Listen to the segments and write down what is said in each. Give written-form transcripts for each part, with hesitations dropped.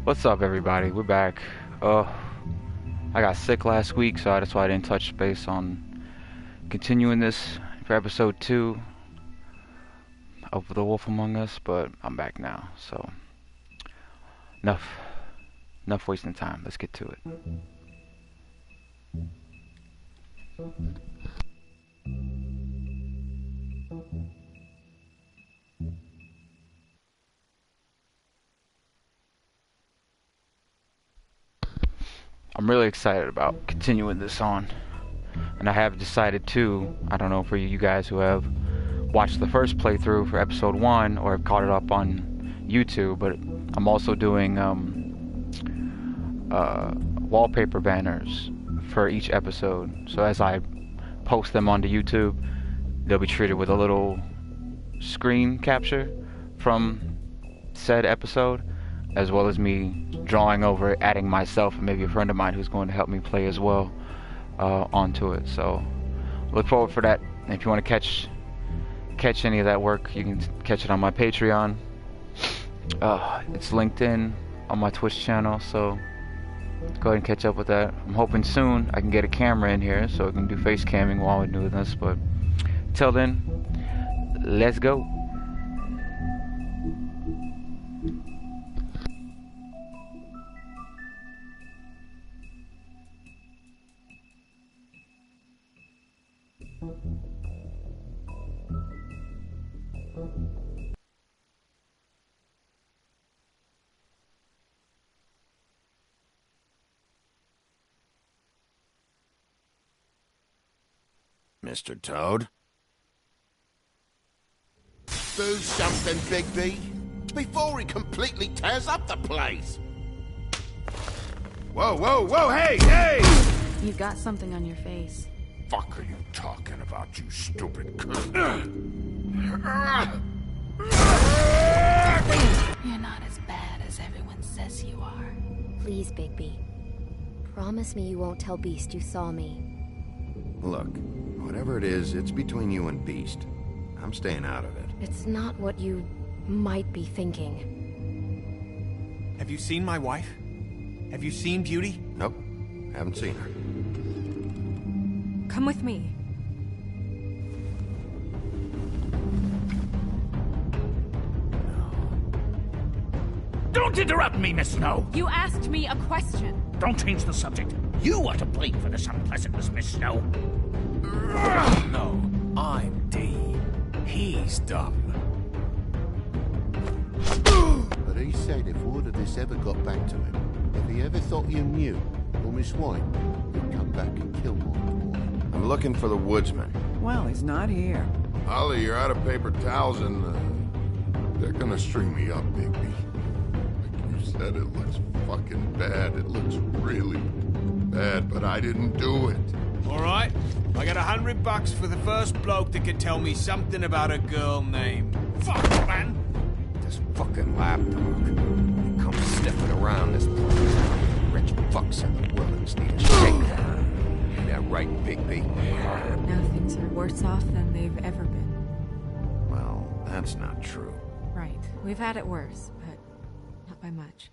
What's up, everybody? We're back. I got sick last week, so that's why I didn't touch base on continuing this for episode 2 of The Wolf Among Us, but I'm back now, so enough wasting time. Let's get to it. I'm really excited about continuing this on, and I have decided to, I don't know for you guys who have watched the first playthrough for episode 1 or have caught it up on YouTube, but I'm also doing wallpaper banners for each episode. So as I post them onto YouTube, they'll be treated with a little screen capture from said episode, as well as me drawing over it, adding myself and maybe a friend of mine who's going to help me play as well onto it. So look forward for that. And if you want to catch any of that work, you can catch it on my Patreon. It's linked in on my Twitch channel, so go ahead and catch up with that. I'm hoping soon I can get a camera in here so I can do face camming while we're doing this, but till then, let's go. Mr. Toad? Do something, Bigby, before he completely tears up the place. Whoa, whoa, whoa, hey, hey! You've got something on your face. Fuck are you talking about, you stupid cunt? You're not as bad as everyone says you are. Please, Bigby. Promise me you won't tell Beast you saw me. Look, whatever it is, it's between you and Beast. I'm staying out of it. It's not what you might be thinking. Have you seen my wife? Have you seen Beauty? Nope, haven't seen her. Come with me. Don't interrupt me, Miss Snow! You asked me a question. Don't change the subject. You are to blame for this unpleasantness, Miss Snow. No, I'm D. He's dumb. But he said if all of this ever got back to him, if he ever thought you knew, or Miss White, he'd come back and kill more boy. I'm looking for the woodsman. Well, he's not here. Ollie, you're out of paper towels and they're gonna string me up, Bigby. Like you said, it looks fucking bad. It looks really bad, but I didn't do it. All right, I got $100 for the first bloke that can tell me something about a girl named... Fuck, man! This fucking lapdog. He comes sniffing around this place. Rich fucks in the wilderness need a shakedown. Ain't that right, Bigby? Now things are worse off than they've ever been. Well, that's not true. Right. We've had it worse, but not by much.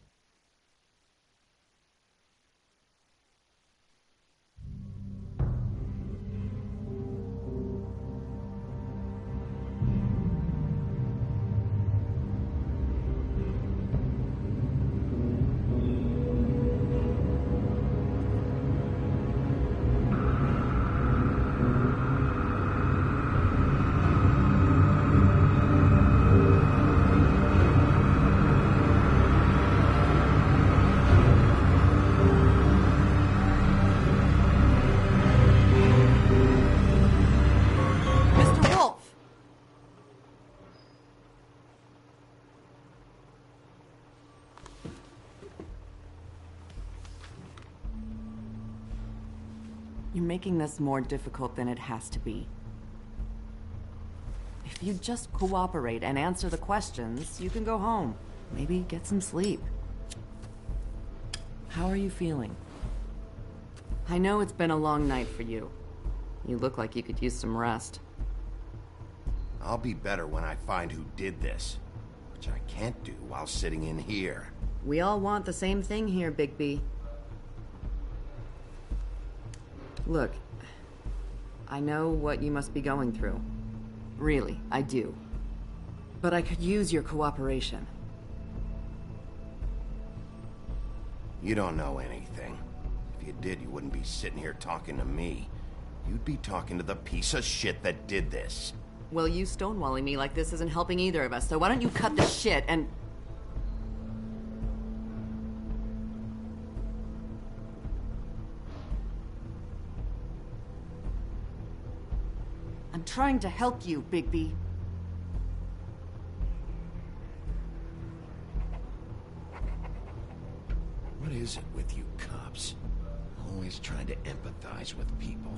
You're making this more difficult than it has to be. If you just cooperate and answer the questions, you can go home. Maybe get some sleep. How are you feeling? I know it's been a long night for you. You look like you could use some rest. I'll be better when I find who did this, which I can't do while sitting in here. We all want the same thing here, Bigby. Look, I know what you must be going through. Really, I do. But I could use your cooperation. You don't know anything. If you did, you wouldn't be sitting here talking to me. You'd be talking to the piece of shit that did this. Well, you stonewalling me like this isn't helping either of us, so why don't you cut the shit and... I'm trying to help you, Bigby. What is it with you cops? Always trying to empathize with people.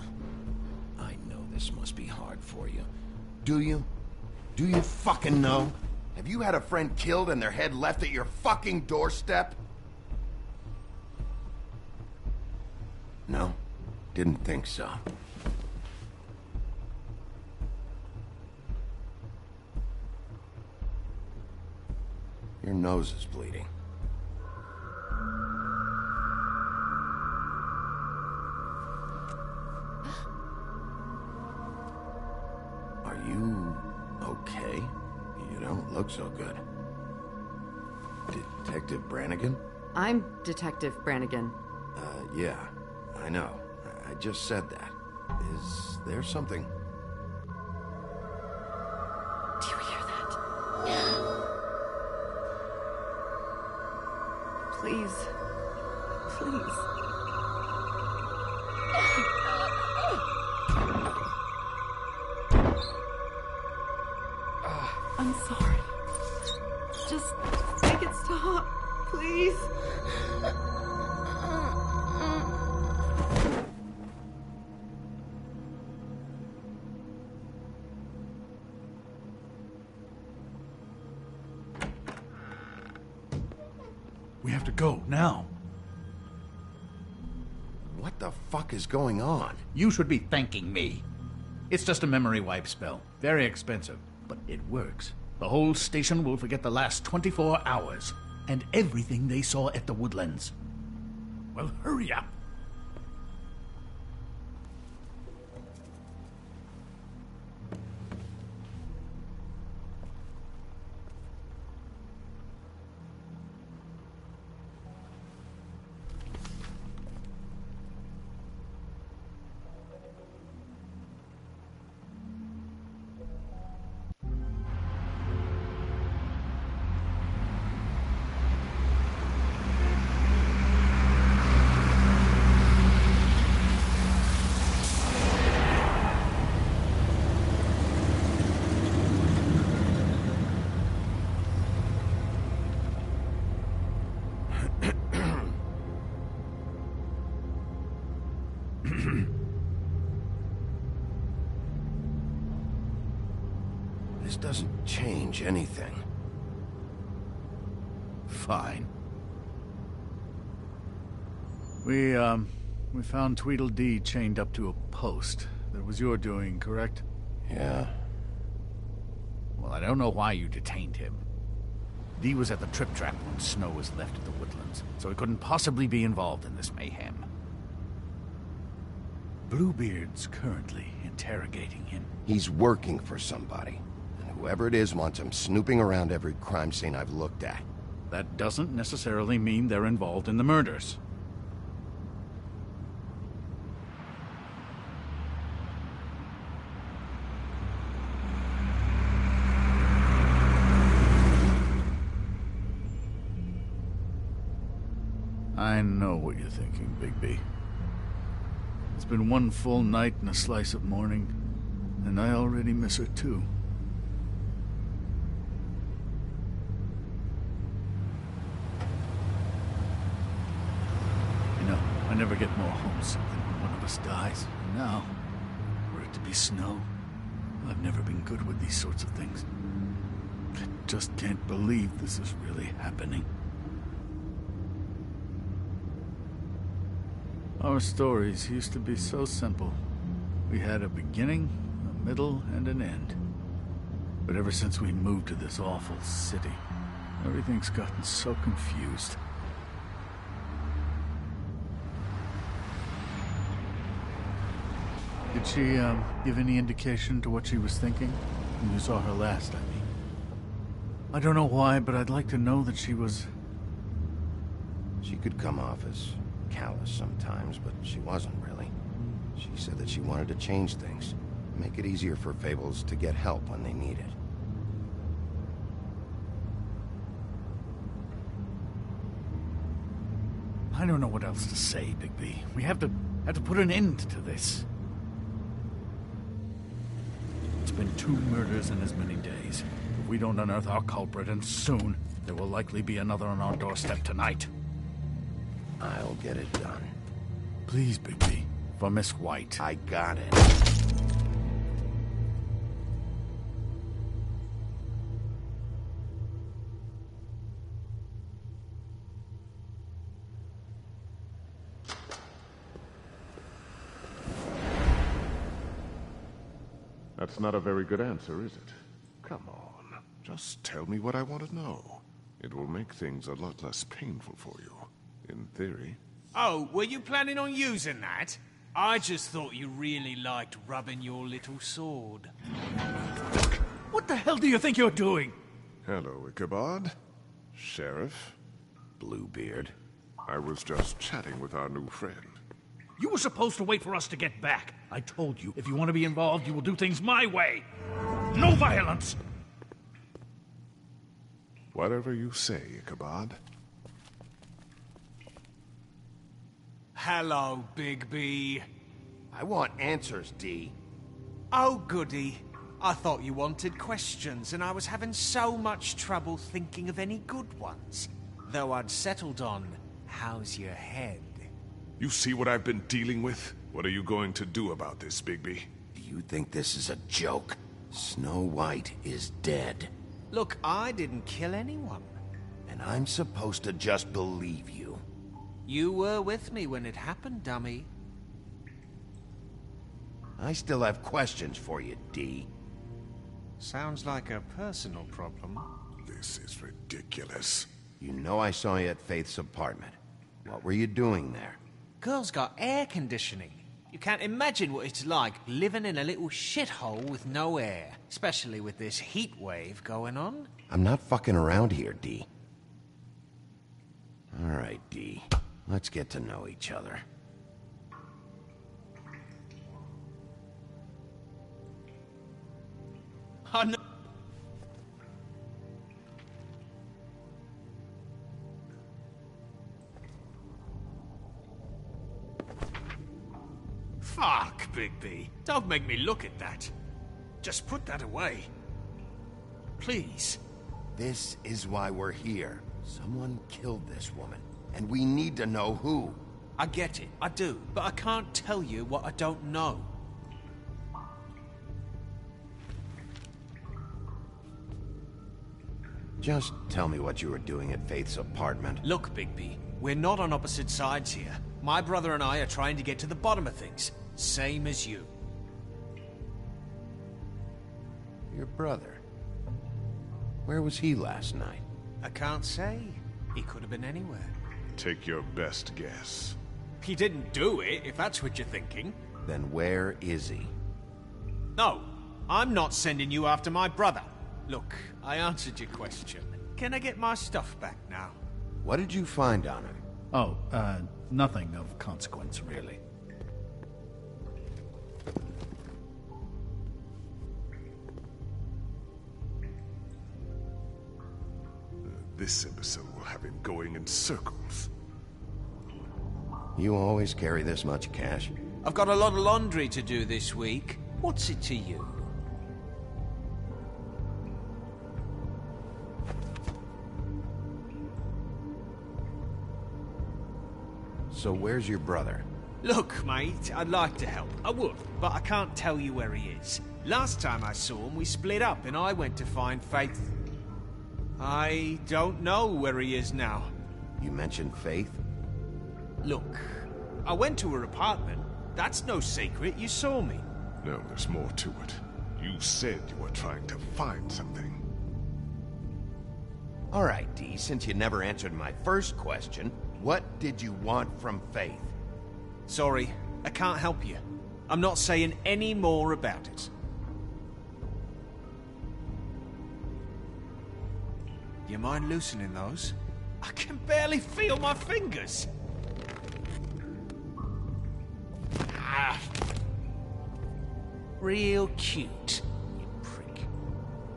I know this must be hard for you. Do you? Do you fucking know? Have you had a friend killed and their head left at your fucking doorstep? No? Didn't think so. Your nose is bleeding. Are you okay? You don't look so good. Detective Brannigan? I'm Detective Brannigan. Yeah, I know. I just said that. Is there something? Do you hear that? Please. Please. I'm sorry. Just make it stop, please. We have to go, now. What the fuck is going on? You should be thanking me. It's just a memory wipe spell. Very expensive, but it works. The whole station will forget the last 24 hours, and everything they saw at the Woodlands. Well, hurry up. This doesn't change anything. Fine. We found Tweedledee chained up to a post. That was your doing, correct? Yeah. Well, I don't know why you detained him. Dee was at the Trip Trap when Snow was left at the Woodlands, so he couldn't possibly be involved in this mayhem. Bluebeard's currently interrogating him. He's working for somebody. And whoever it is wants him snooping around every crime scene I've looked at. That doesn't necessarily mean they're involved in the murders. I know what you're thinking, Bigby. It's been one full night and a slice of morning, and I already miss her too. You know, I never get more homesick than when one of us dies. And now, for it to be Snow, I've never been good with these sorts of things. I just can't believe this is really happening. Our stories used to be so simple. We had a beginning, a middle, and an end. But ever since we moved to this awful city, Everything's gotten so confused. Did she, give any indication to what she was thinking? When you saw her last, I mean. I don't know why, but I'd like to know that she was... She could come off as callous sometimes, but she wasn't really. She said that she wanted to change things, make it easier for Fables to get help when they need it. I don't know what else to say, Bigby. We have to put an end to this. It's been 2 murders in as many days. If we don't unearth our culprit, and soon, there will likely be another on our doorstep tonight. I'll get it done. Please, Bigby. For Miss White. I got it. That's not a very good answer, is it? Come on. Just tell me what I want to know. It will make things a lot less painful for you. In theory. Oh, were you planning on using that? I just thought you really liked rubbing your little sword. What the hell do you think you're doing? Hello, Ichabod. Sheriff. Bluebeard. I was just chatting with our new friend. You were supposed to wait for us to get back. I told you, if you want to be involved, you will do things my way. No violence! Whatever you say, Ichabod. Hello, Bigby. I want answers, D. Oh, goody. I thought you wanted questions, and I was having so much trouble thinking of any good ones. Though I'd settled on, how's your head? You see what I've been dealing with? What are you going to do about this, Bigby? Do you think this is a joke? Snow White is dead. Look, I didn't kill anyone. And I'm supposed to just believe you. You were with me when it happened, dummy. I still have questions for you, D. Sounds like a personal problem. This is ridiculous. You know I saw you at Faith's apartment. What were you doing there? Girl's got air conditioning. You can't imagine what it's like living in a little shithole with no air. Especially with this heat wave going on. I'm not fucking around here, D. Alright, D. Let's get to know each other. I know. Fuck, Bigby. Don't make me look at that. Just put that away. Please. This is why we're here. Someone killed this woman, and we need to know who. I get it, I do, but I can't tell you what I don't know. Just tell me what you were doing at Faith's apartment. Look, Bigby, we're not on opposite sides here. My brother and I are trying to get to the bottom of things. Same as you. Your brother? Where was he last night? I can't say. He could have been anywhere. Take your best guess. He didn't do it, if that's what you're thinking. Then where is he? No, I'm not sending you after my brother. Look, I answered your question. Can I get my stuff back now? What did you find on him? Oh, nothing of consequence, really. This imbecile will have him going in circles. You always carry this much cash? I've got a lot of laundry to do this week. What's it to you? So where's your brother? Look, mate, I'd like to help. I would, but I can't tell you where he is. Last time I saw him, we split up and I went to find Faith. I don't know where he is now. You mentioned Faith? Look, I went to her apartment. That's no secret, you saw me. No, there's more to it. You said you were trying to find something. All right, Dee, since you never answered my first question, what did you want from Faith? Sorry, I can't help you. I'm not saying any more about it. You mind loosening those? I can barely feel my fingers. Ah. Real cute, you prick.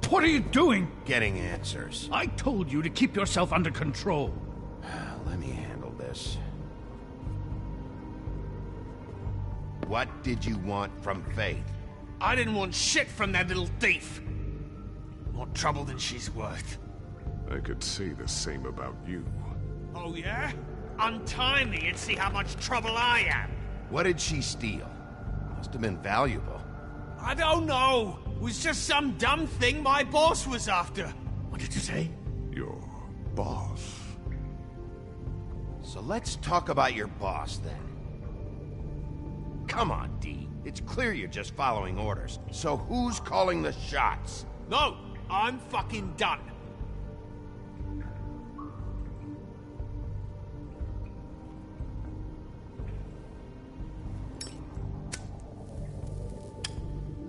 What are you doing? Getting answers. I told you to keep yourself under control. Let me handle this. What did you want from Faith? I didn't want shit from that little thief. More trouble than she's worth. I could say the same about you. Oh yeah? Untie me and see how much trouble I am. What did she steal? Must have been valuable. I don't know. It was just some dumb thing my boss was after. What did you say? Your boss. So let's talk about your boss then. Come on, Dee. It's clear you're just following orders. So who's calling the shots? No, I'm fucking done.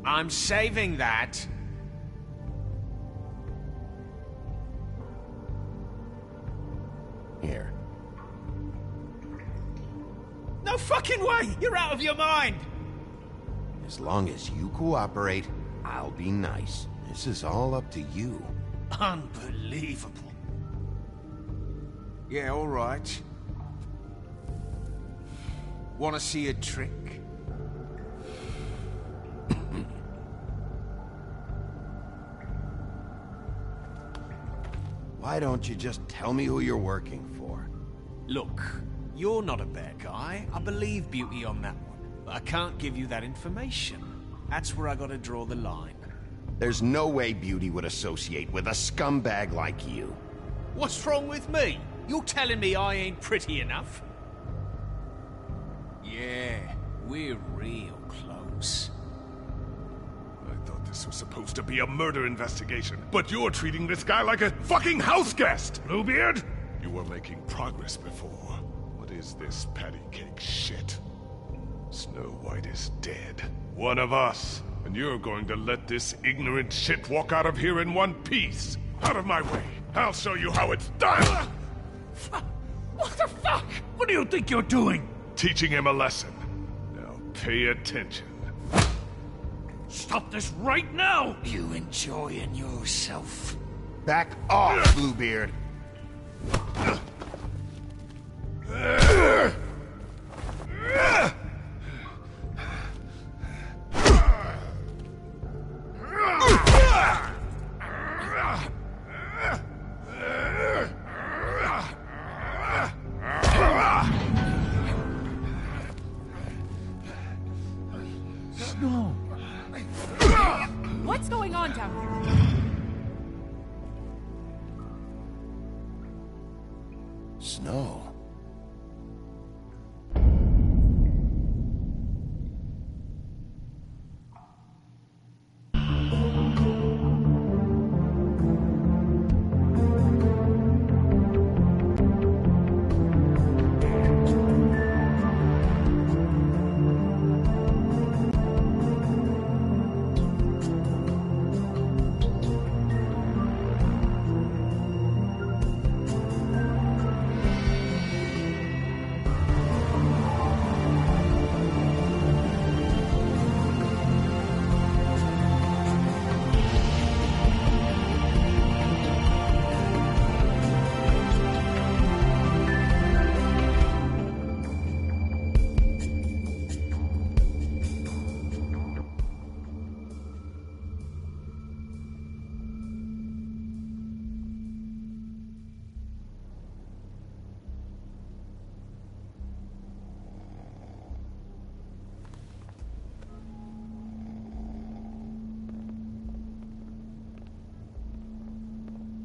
I'm saving that. Here. No fucking way! You're out of your mind! As long as you cooperate, I'll be nice. This is all up to you. Unbelievable. Yeah, all right. Want to see a trick? Why don't you just tell me who you're working for? Look, you're not a bad guy. I believe Beauty on that one. But I can't give you that information. That's where I gotta draw the line. There's no way Beauty would associate with a scumbag like you. What's wrong with me? You're telling me I ain't pretty enough? Yeah, we're real close. I thought this was supposed to be a murder investigation, but you're treating this guy like a fucking house guest, Bluebeard! You were making progress before. What is this patty cake shit? Snow White is dead. One of us. And you're going to let this ignorant shit walk out of here in one piece. Out of my way. I'll show you how it's done! What the fuck? What do you think you're doing? Teaching him a lesson. Now pay attention. Stop this right now! You enjoying yourself? Back off, Bluebeard. Snow! What's going on down here? Snow.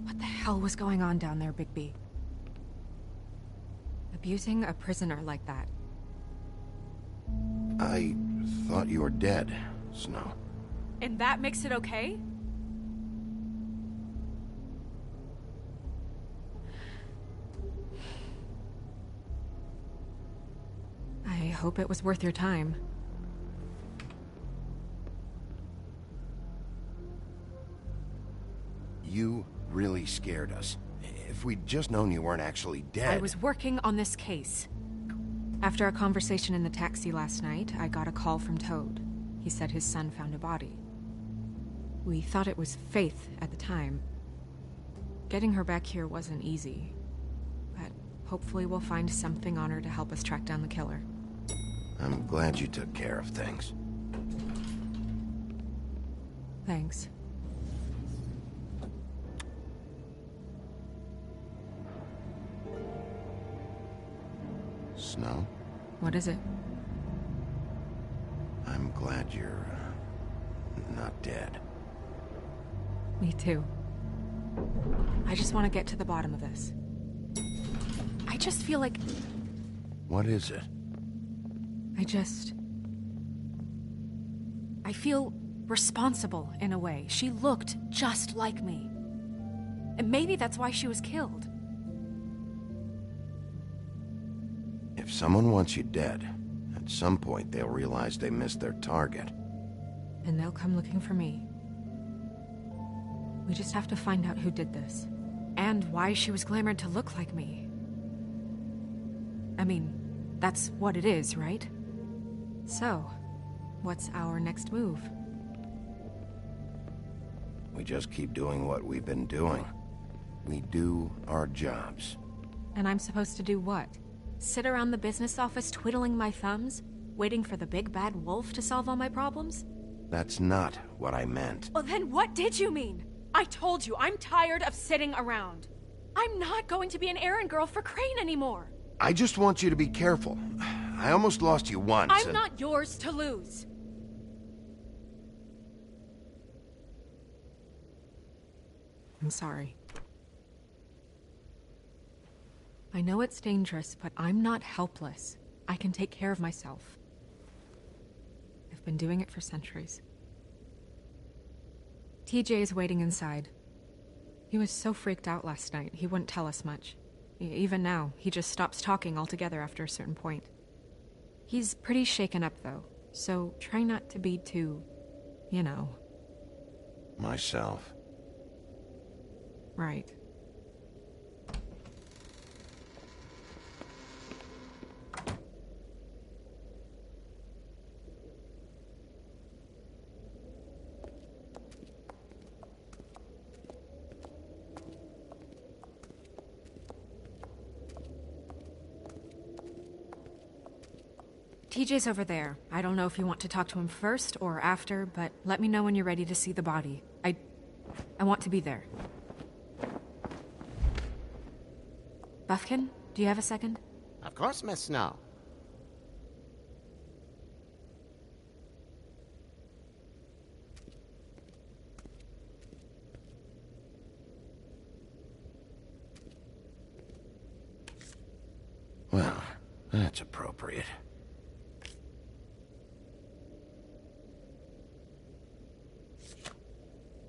What the hell was going on down there, Bigby? Abusing a prisoner like that. I thought you were dead, Snow. And that makes it okay? I hope it was worth your time. You really scared us. If we'd just known you weren't actually dead... I was working on this case. After a conversation in the taxi last night, I got a call from Toad. He said his son found a body. We thought it was Faith at the time. Getting her back here wasn't easy. But hopefully we'll find something on her to help us track down the killer. I'm glad you took care of things. Thanks. Snow? What is it? I'm glad you're... not dead. Me too. I just want to get to the bottom of this. I just feel like... What is it? I feel responsible in a way. She looked just like me. And maybe that's why she was killed. If someone wants you dead, at some point they'll realize they missed their target. And they'll come looking for me. We just have to find out who did this. And why she was glamored to look like me. I mean, that's what it is, right? So, what's our next move? We just keep doing what we've been doing. We do our jobs. And I'm supposed to do what? Sit around the business office twiddling my thumbs? Waiting for the big bad wolf to solve all my problems? That's not what I meant. Well, then what did you mean? I told you, I'm tired of sitting around. I'm not going to be an errand girl for Crane anymore. I just want you to be careful. I almost lost you once. I'm not yours to lose. I'm sorry. I know it's dangerous, but I'm not helpless. I can take care of myself. I've been doing it for centuries. TJ is waiting inside. He was so freaked out last night, he wouldn't tell us much. Even now, he just stops talking altogether after a certain point. He's pretty shaken up, though, so try not to be too, you know. Myself. Right. TJ's over there. I don't know if you want to talk to him first or after, but let me know when you're ready to see the body. I want to be there. Buffkin, do you have a second? Of course, Miss Snow. Well, that's appropriate.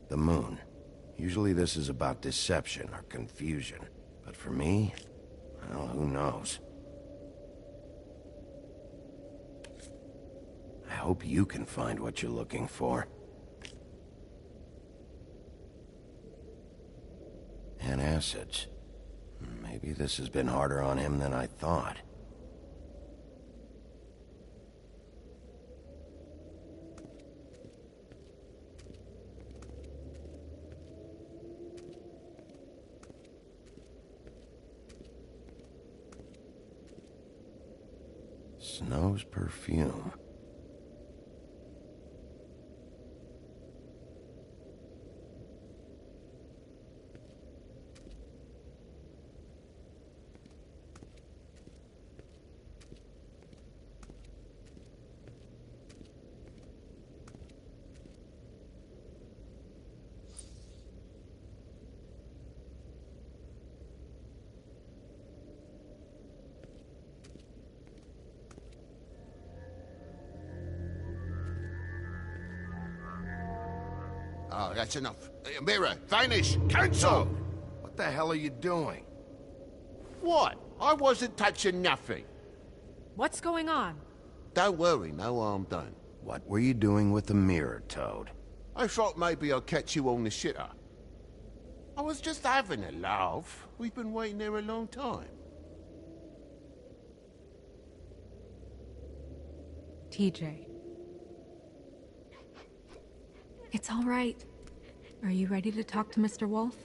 The moon. Usually this is about deception or confusion. But for me, well, who knows? I hope you can find what you're looking for. Antacids. Maybe this has been harder on him than I thought. Snow's perfume. Oh, that's enough. Mirror, vanish, cancel! What the hell are you doing? What? I wasn't touching nothing. What's going on? don't worry, no harm done. What were you doing with the mirror, Toad? I thought maybe I'd catch you on the shitter. I was just having a laugh. We've been waiting there a long time. TJ. It's all right. Are you ready to talk to Mr. Wolf?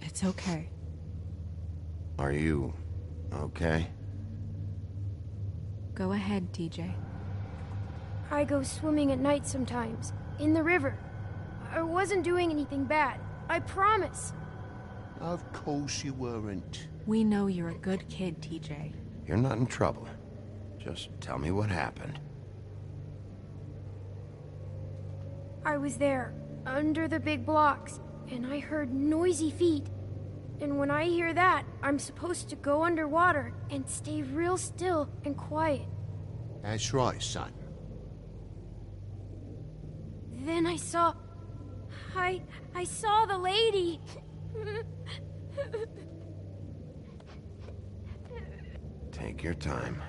It's okay. Are you okay? Go ahead, TJ. I go swimming at night sometimes, in the river. I wasn't doing anything bad, I promise. Of course you weren't. We know you're a good kid, TJ. You're not in trouble. Just tell me what happened. I was there, under the big blocks, and I heard noisy feet. And when I hear that, I'm supposed to go underwater and stay real still and quiet. That's right, son. Then I saw the lady. Take your time.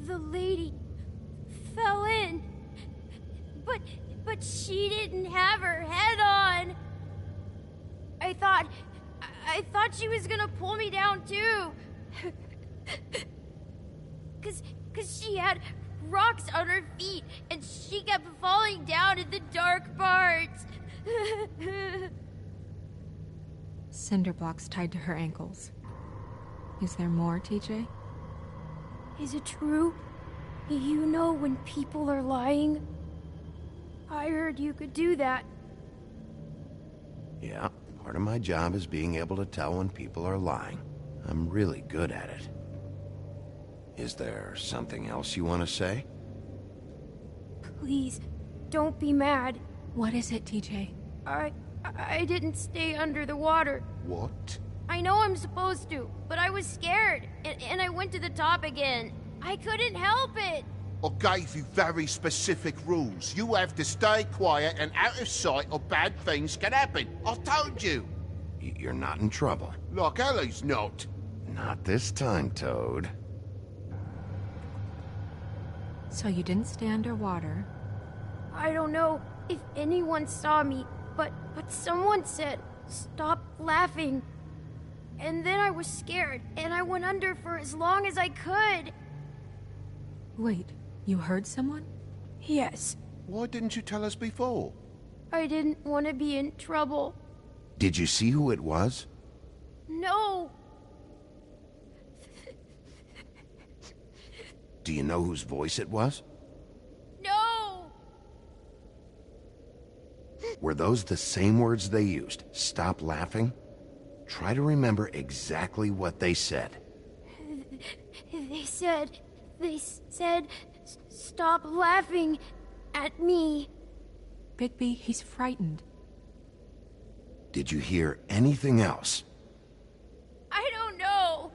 The lady fell in. But she didn't have her head on. I thought she was gonna pull me down too. Cause she had rocks on her feet and she kept falling down in the dark parts. Cinder blocks tied to her ankles. Is there more, TJ? Is it true? You know when people are lying? I heard you could do that. Yeah, part of my job is being able to tell when people are lying. I'm really good at it. Is there something else you want to say? Please, don't be mad. What is it, TJ? I didn't stay under the water. What? I know I'm supposed to, but I was scared, and I went to the top again. I couldn't help it. I gave you very specific rules. You have to stay quiet and out of sight or bad things can happen. I told you. You're not in trouble. Like Ellie's not. Not this time, Toad. So you didn't stay underwater. I don't know if anyone saw me, but someone said, "Stop laughing." And then I was scared, and I went under for as long as I could. Wait, you heard someone? Yes. Why didn't you tell us before? I didn't want to be in trouble. Did you see who it was? No. Do you know whose voice it was? No. Were those the same words they used? Stop laughing? Try to remember exactly what they said. They said, "Stop laughing at me." Bigby, he's frightened. Did you hear anything else? I don't know.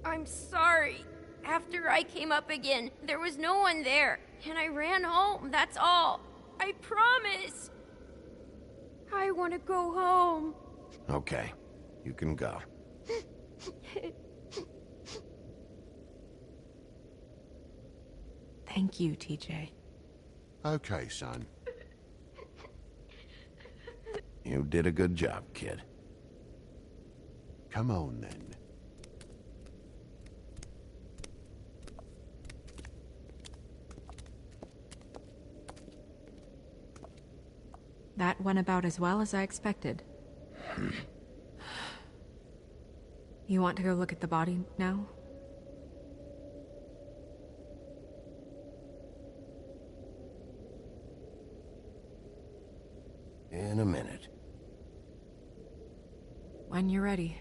I'm sorry. After I came up again, there was no one there, and I ran home, that's all. I promise. I want to go home. Okay, you can go. Thank you, TJ. Okay, son. You did a good job, kid. Come on, then. That went about as well as I expected. You want to go look at the body now? In a minute. When you're ready.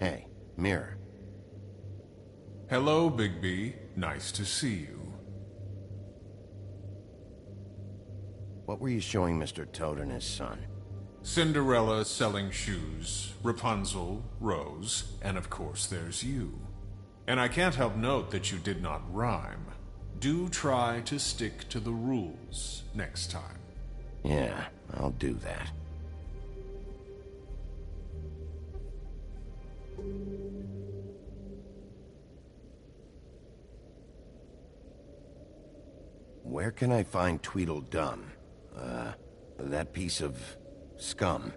Hey, mirror. Hello, Bigby. Nice to see you. What were you showing Mr. Toad and his son? Cinderella selling shoes, Rapunzel, Rose, and of course there's you. And I can't help note that you did not rhyme. Do try to stick to the rules next time. Yeah, I'll do that. Where can I find Tweedledum? That piece of scum.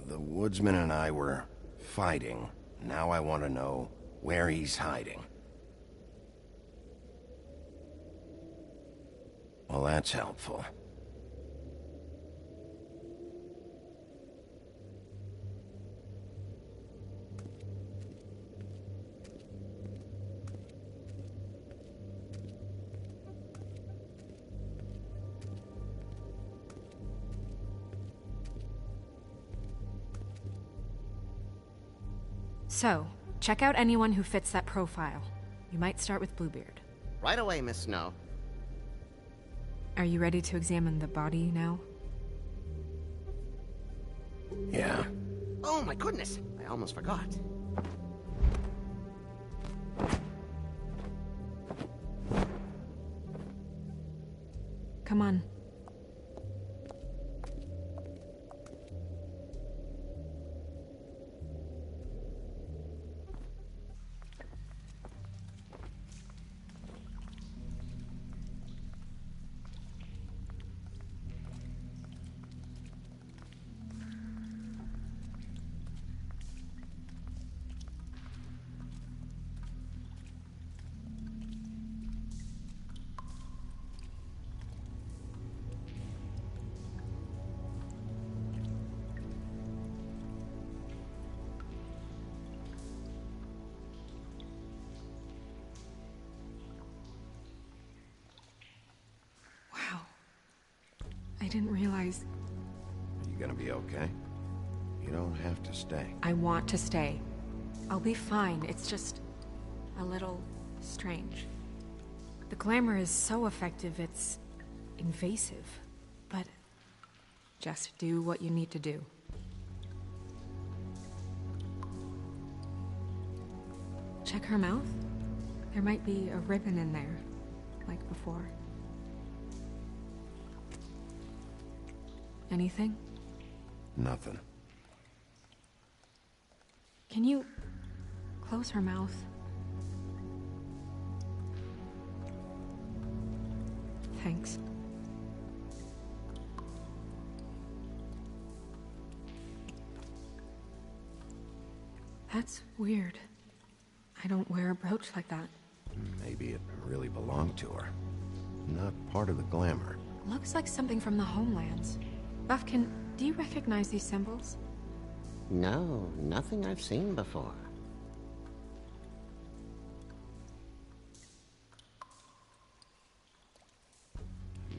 The woodsman and I were fighting. Now I want to know where he's hiding. Well, that's helpful. So, check out anyone who fits that profile. You might start with Bluebeard. Right away, Miss Snow. Are you ready to examine the body now? Yeah. Oh my goodness, I almost forgot. Come on. I didn't realize... Are you gonna be okay? You don't have to stay. I want to stay. I'll be fine. It's just... a little... strange. The glamour is so effective, it's... invasive. But... just do what you need to do. Check her mouth. There might be a ribbon in there, like before. Anything? Nothing. Can you close her mouth? Thanks. That's weird. I don't wear a brooch like that. Maybe it really belonged to her. Not part of the glamour. Looks like something from the homelands. Buffkin, do you recognize these symbols? No, nothing I've seen before.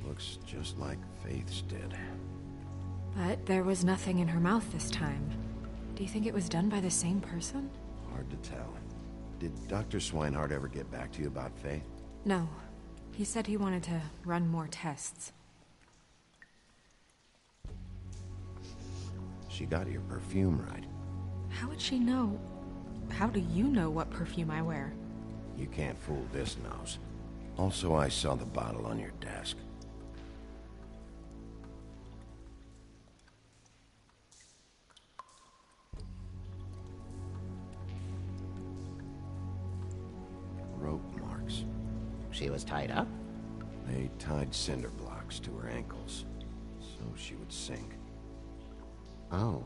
Looks just like Faith's did. But there was nothing in her mouth this time. Do you think it was done by the same person? Hard to tell. Did Dr. Swinehart ever get back to you about Faith? No. He said he wanted to run more tests. She got your perfume right. How would she know? How do you know what perfume I wear? You can't fool this nose. Also, I saw the bottle on your desk. Rope marks. She was tied up? They tied cinder blocks to her ankles, so she would sink. Oh.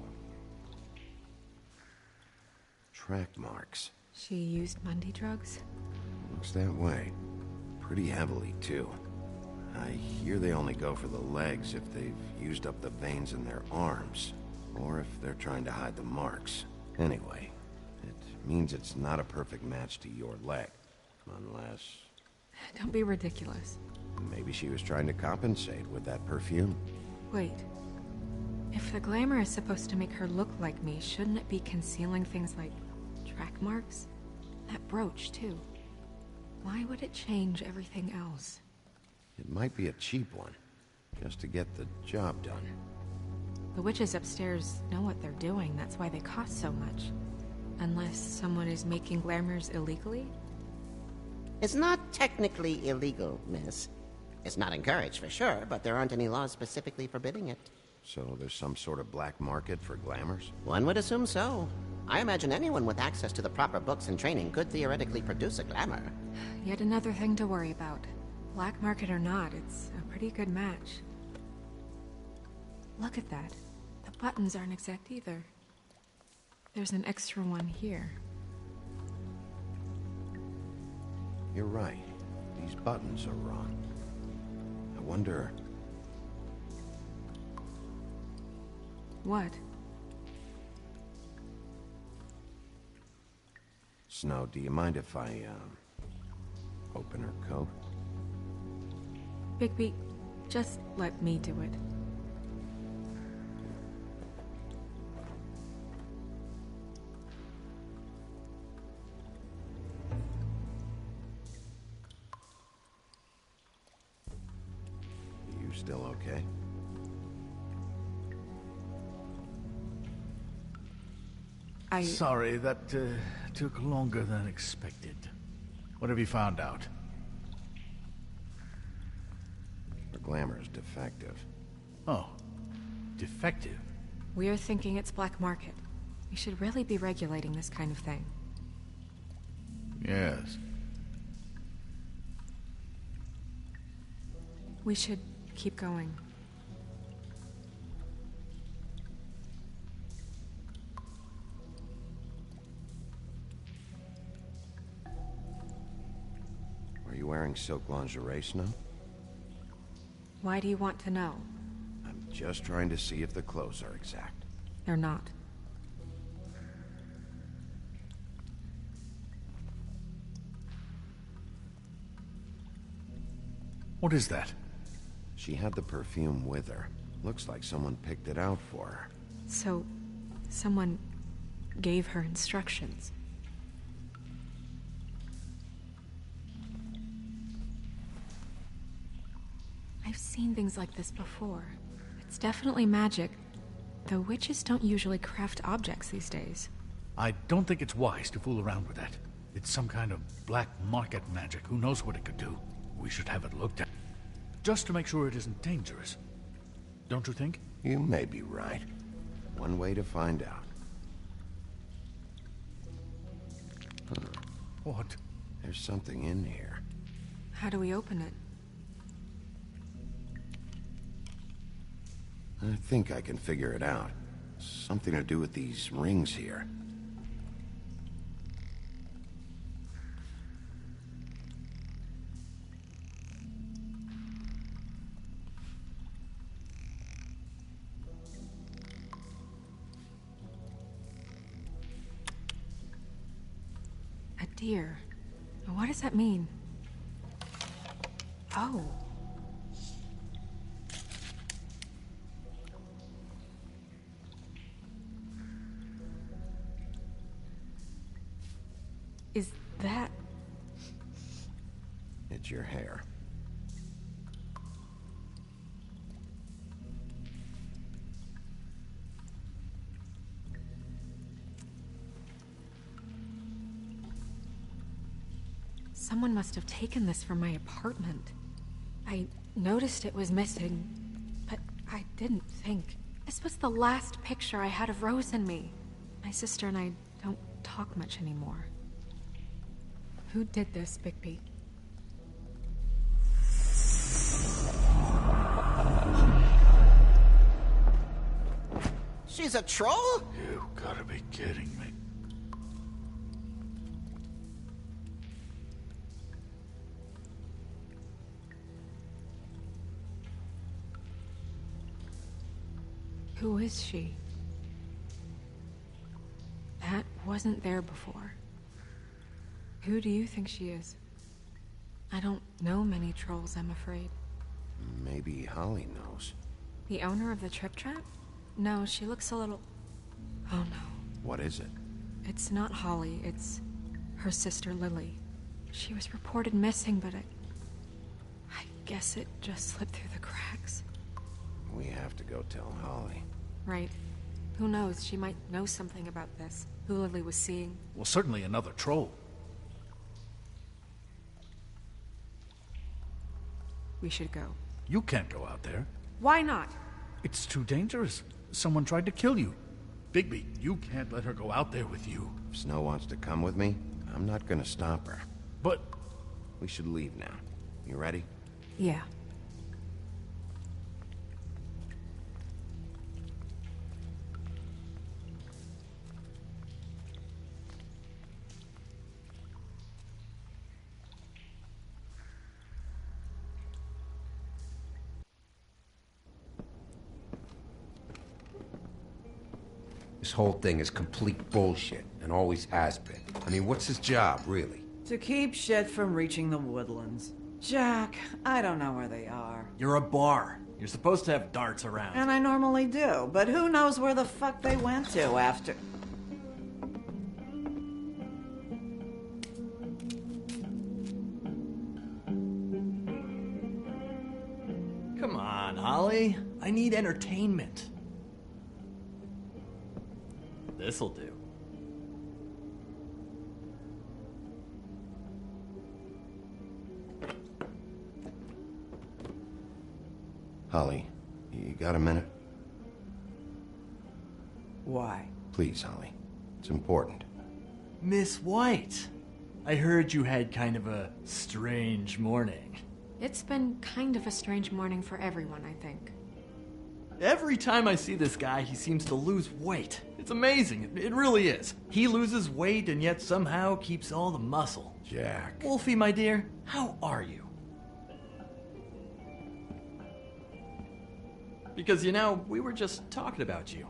Track marks. She used Mundy drugs? Looks that way. Pretty heavily, too. I hear they only go for the legs if they've used up the veins in their arms, or if they're trying to hide the marks. Anyway, it means it's not a perfect match to your leg, unless... Don't be ridiculous. Maybe she was trying to compensate with that perfume. Wait. If the glamour is supposed to make her look like me, shouldn't it be concealing things like track marks? That brooch, too. Why would it change everything else? It might be a cheap one, just to get the job done. The witches upstairs know what they're doing, that's why they cost so much. Unless someone is making glamours illegally? It's not technically illegal, miss. It's not encouraged for sure, but there aren't any laws specifically forbidding it. So there's some sort of black market for glamours? One would assume so. I imagine anyone with access to the proper books and training could theoretically produce a glamour. Yet another thing to worry about. Black market or not, it's a pretty good match. Look at that. The buttons aren't exact either. There's an extra one here. You're right. These buttons are wrong. I wonder... What? Snow, do you mind if I, open her coat? Bigby, just let me do it. You still okay? Sorry, that took longer than expected. What have you found out? Her glamour is defective. Oh, defective? We're thinking it's black market. We should really be regulating this kind of thing. Yes. We should keep going. Are you wearing silk lingerie, Snow? Why do you want to know? I'm just trying to see if the clothes are exact. They're not. What is that? She had the perfume with her. Looks like someone picked it out for her. So, someone gave her instructions. I've seen things like this before. It's definitely magic, though witches don't usually craft objects these days. I don't think it's wise to fool around with that. It's some kind of black market magic. Who knows what it could do? We should have it looked at. Just to make sure it isn't dangerous. Don't you think? You may be right. One way to find out. Huh. What? There's something in here. How do we open it? I think I can figure it out. Something to do with these rings here. A deer. What does that mean? Oh. Is that... It's your hair. Someone must have taken this from my apartment. I noticed it was missing, but I didn't think. This was the last picture I had of Rose and me. My sister and I don't talk much anymore. Who did this, Bigby? She's a troll? You gotta be kidding me. Who is she? That wasn't there before. Who do you think she is? I don't know many trolls, I'm afraid. Maybe Holly knows. The owner of the Trip Trap? No, she looks a little... Oh no. What is it? It's not Holly, it's her sister Lily. She was reported missing, but I guess it just slipped through the cracks. We have to go tell Holly. Right. Who knows, she might know something about this. Who Lily was seeing. Well, certainly another troll. We should go. You can't go out there. Why not? It's too dangerous. Someone tried to kill you. Bigby, you can't let her go out there with you. If Snow wants to come with me, I'm not gonna stop her. But... We should leave now. You ready? Yeah. This whole thing is complete bullshit, and always has been. I mean, what's his job, really? To keep shit from reaching the woodlands. Jack, I don't know where they are. You're a bar. You're supposed to have darts around. And I normally do, but who knows where the fuck they went to after... Come on, Holly. I need entertainment. This'll do. Holly, you got a minute? Why? Please, Holly. It's important. Miss White, I heard you had kind of a strange morning. It's been kind of a strange morning for everyone, I think. Every time I see this guy, he seems to lose weight. It's amazing. It really is. He loses weight and yet somehow keeps all the muscle. Jack. Wolfie, my dear, how are you? Because, you know, we were just talking about you.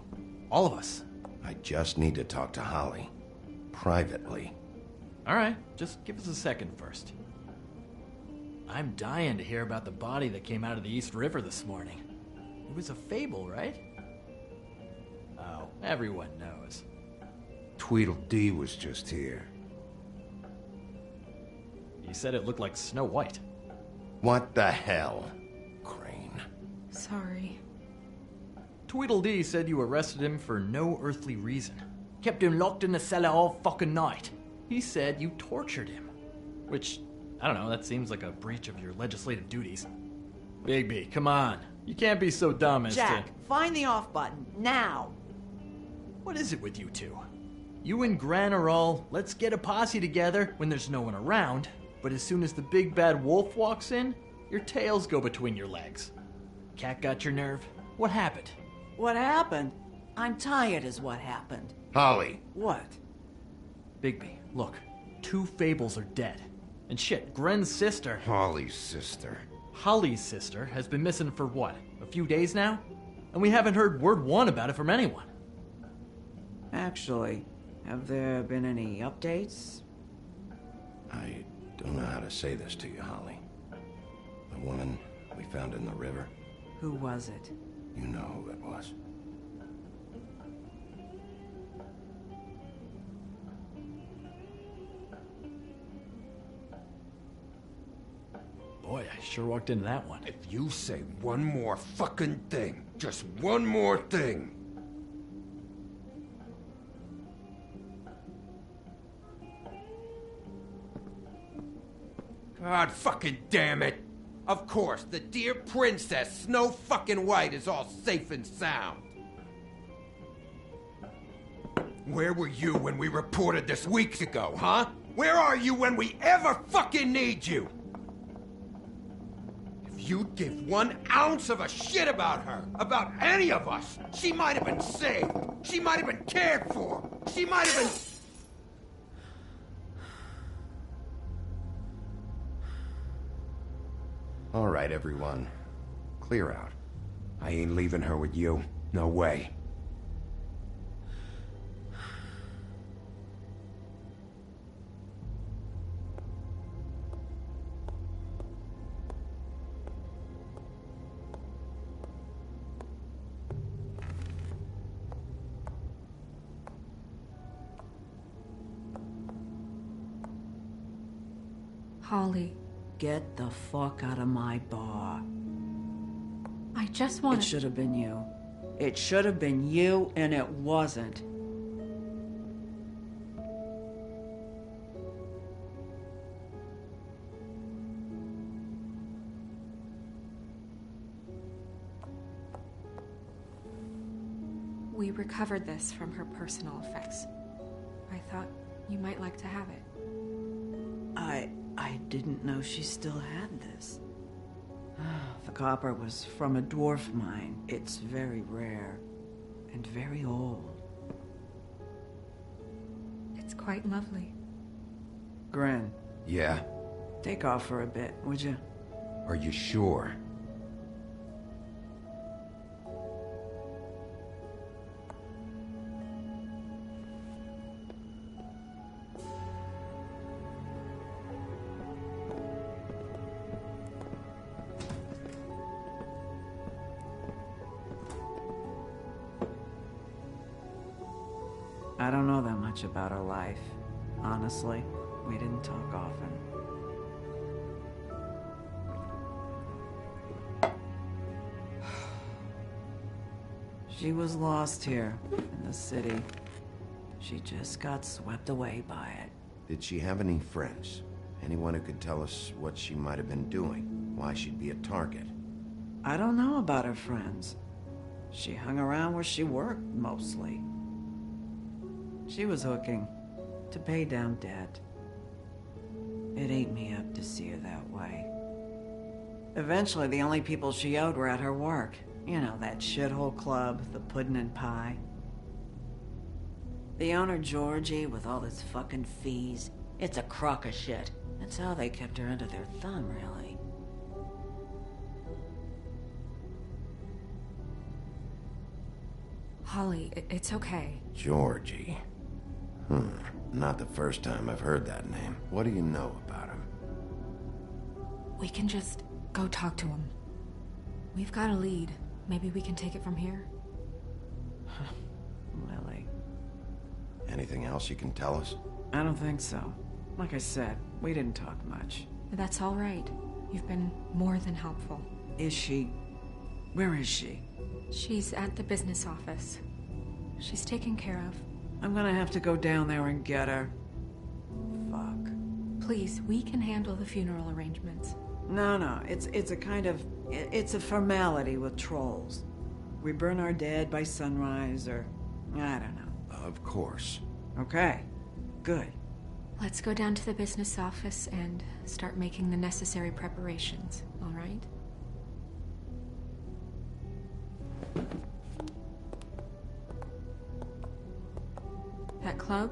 All of us. I just need to talk to Holly. Privately. All right, just give us a second first. I'm dying to hear about the body that came out of the East River this morning. It was a fable, right? Oh, everyone knows. Tweedledee was just here. He said it looked like Snow White. What the hell? Crane. Sorry. Tweedledee said you arrested him for no earthly reason. Kept him locked in the cellar all fucking night. He said you tortured him. Which, I don't know, that seems like a breach of your legislative duties. Bigby, come on. You can't be so dumb as Jack, to... find the off button, now! What is it with you two? You and Gran are all, let's get a posse together when there's no one around, but as soon as the big bad wolf walks in, your tails go between your legs. Cat got your nerve? What happened? What happened? I'm tired is what happened. Holly. What? Bigby, look. 2 fables are dead. And shit, Gren's sister... Holly's sister. Holly's sister has been missing for what, a few days now? And we haven't heard word one about it from anyone. Actually, have there been any updates? I don't know how to say this to you, Holly. The woman we found in the river. Who was it? You know who it was. Boy, I sure walked into that one. If you say one more fucking thing, just one more thing. God fucking damn it! Of course, the dear princess, Snow fucking White, is all safe and sound. Where were you when we reported this weeks ago, huh? Where are you when we ever fucking need you? If you'd give 1 ounce of a shit about her, about any of us, she might have been saved. She might have been cared for. She might have been... All right, everyone. Clear out. I ain't leaving her with you. No way. Holly, Get the fuck out of my bar. I just want It should have been you. It should have been you, and it wasn't. We recovered this from her personal effects. I thought you might like to have it. I didn't know she still had this. The copper was from a dwarf mine. It's very rare and very old. It's quite lovely. Gren, Yeah? take off for a bit, would you? Are you sure? I don't know that much about her life. Honestly, we didn't talk often. She was lost here, in the city. She just got swept away by it. Did she have any friends? Anyone who could tell us what she might have been doing? Why she'd be a target? I don't know about her friends. She hung around where she worked, mostly. She was hooking to pay down debt. It ate me up to see her that way. Eventually, the only people she owed were at her work. You know, that shithole club, the Puddin' and Pie. The owner, Georgie, with all his fucking fees, it's a crock of shit. That's how they kept her under their thumb, really. Holly, it's okay. Georgie. Not the first time I've heard that name. What do you know about him? We can just go talk to him. We've got a lead. Maybe we can take it from here? Lily. Anything else you can tell us? I don't think so. Like I said, we didn't talk much. That's all right. You've been more than helpful. Is she... Where is she? She's at the business office. She's taken care of. I'm gonna have to go down there and get her. Fuck. Please, we can handle the funeral arrangements. No, it's a kind of... It's a formality with trolls. We burn our dead by sunrise, or... I don't know. Of course. Okay. Good. Let's go down to the business office and start making the necessary preparations, all right? That club?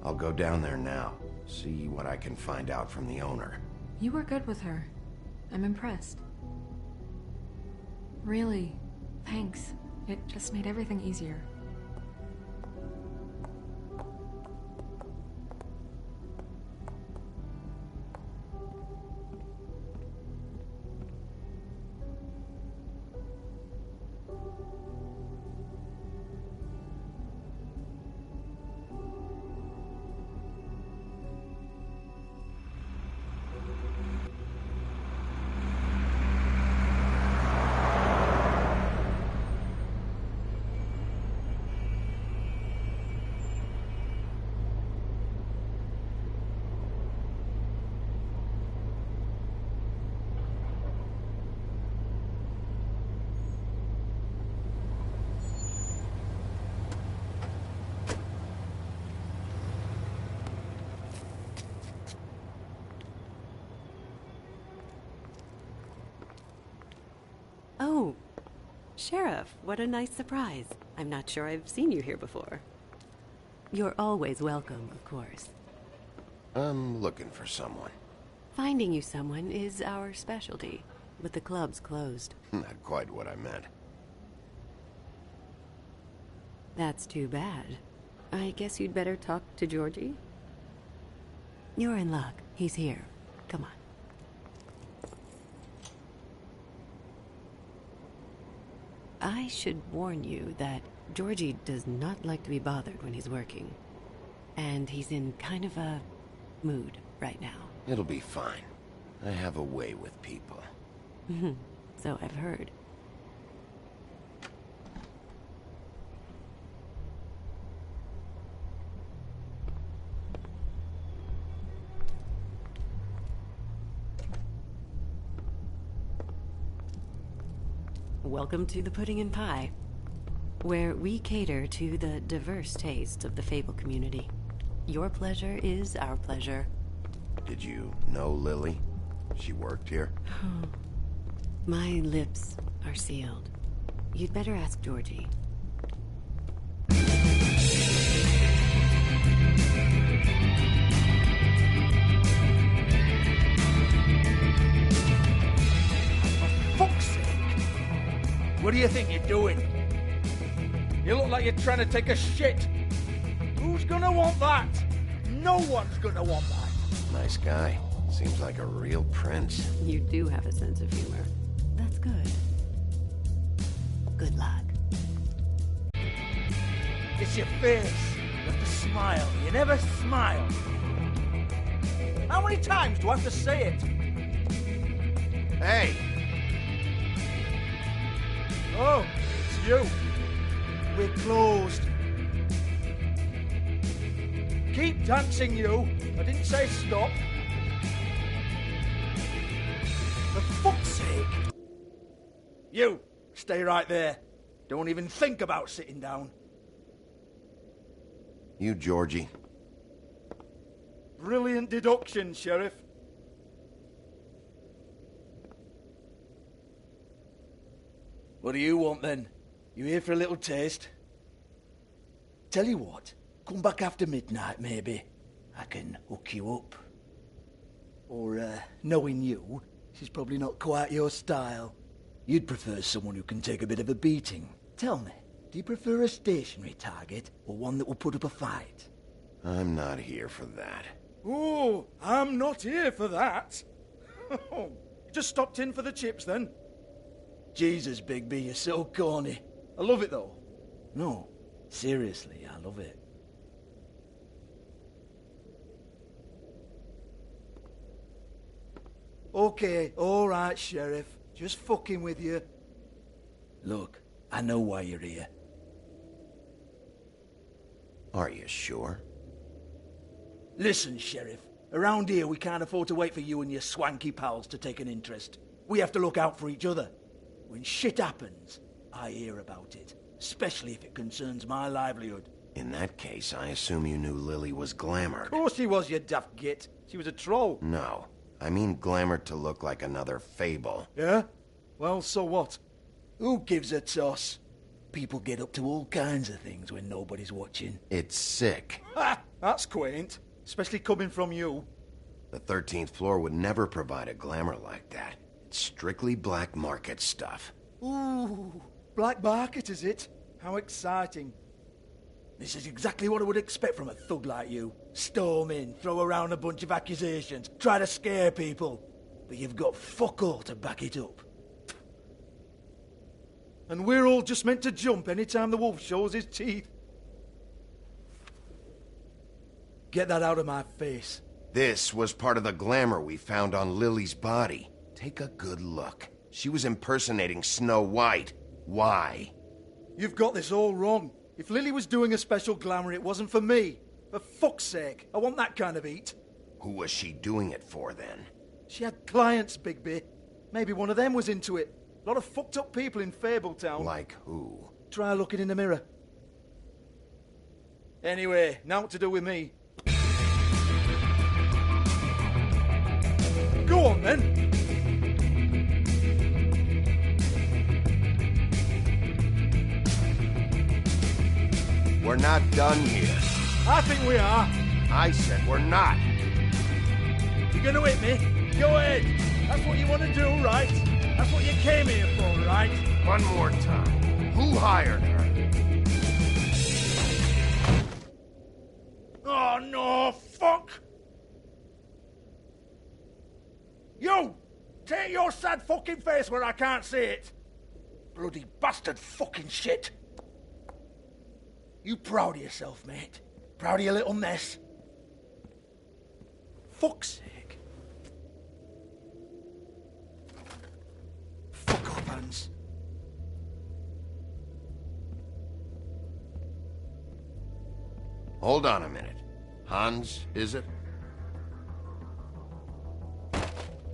I'll go down there now. See what I can find out from the owner. You were good with her. I'm impressed. Really, thanks. It just made everything easier. Oh, Sheriff, what a nice surprise. I'm not sure I've seen you here before. You're always welcome, of course. I'm looking for someone. Finding you someone is our specialty, but the club's closed. Not quite what I meant. That's too bad. I guess you'd better talk to Georgie? You're in luck. He's here. Come on. I should warn you that Georgie does not like to be bothered when he's working. And he's in kind of a mood right now. It'll be fine. I have a way with people. So I've heard. Welcome to the Pudding and Pie, where we cater to the diverse tastes of the Fable community. Your pleasure is our pleasure. Did you know Lily? She worked here? My lips are sealed. You'd better ask Georgie. Fuck's sake! What do you think you're doing? You look like you're trying to take a shit. Who's gonna want that? No one's gonna want that. Nice guy. Seems like a real prince. You do have a sense of humor. That's good. Good luck. It's your face. You have to smile. You never smile. How many times do I have to say it? Hey! Oh, it's you. We're closed. Keep dancing, you. I didn't say stop. For fuck's sake. You, stay right there. Don't even think about sitting down. You, Georgie. Brilliant deduction, Sheriff. What do you want, then? You here for a little taste? Tell you what, come back after midnight, maybe. I can hook you up. Or, knowing you, she's probably not quite your style. You'd prefer someone who can take a bit of a beating. Tell me, do you prefer a stationary target, or one that will put up a fight? I'm not here for that. Oh, I'm not here for that. You just stopped in for the chips, then? Jesus, Bigby, you're so corny. I love it, though. No, seriously, I love it. Okay, alright, Sheriff. Just fucking with you. Look, I know why you're here. Are you sure? Listen, Sheriff. Around here, we can't afford to wait for you and your swanky pals to take an interest. We have to look out for each other. When shit happens, I hear about it. Especially if it concerns my livelihood. In that case, I assume you knew Lily was glamored. Of course she was, you daft git. She was a troll. No. I mean glamored to look like another Fable. Yeah? Well, so what? Who gives a toss? People get up to all kinds of things when nobody's watching. It's sick. Ha! That's quaint. Especially coming from you. The 13th floor would never provide a glamour like that. It's strictly black market stuff. Ooh, black market, is it? How exciting. This is exactly what I would expect from a thug like you. Storm in, throw around a bunch of accusations, try to scare people. But you've got fuck all to back it up. And we're all just meant to jump anytime the wolf shows his teeth. Get that out of my face. This was part of the glamour we found on Lily's body. Take a good look. She was impersonating Snow White. Why? You've got this all wrong. If Lily was doing a special glamour, it wasn't for me. For fuck's sake, I want that kind of eat. Who was she doing it for, then? She had clients, Bigby. Maybe one of them was into it. A lot of fucked up people in Fabletown. Like who? Try looking in the mirror. Anyway, now what to do with me? Go on, then. We're not done here. I think we are. I said we're not. You're gonna hit me? Go ahead. That's what you want to do, right? That's what you came here for, right? One more time. Who hired her? Oh, no, fuck! You! Take your sad fucking face where I can't see it! Bloody bastard fucking shit! You proud of yourself, mate? Proud of your little mess? Fuck's sake. Hans. Hold on a minute. Hans, is it?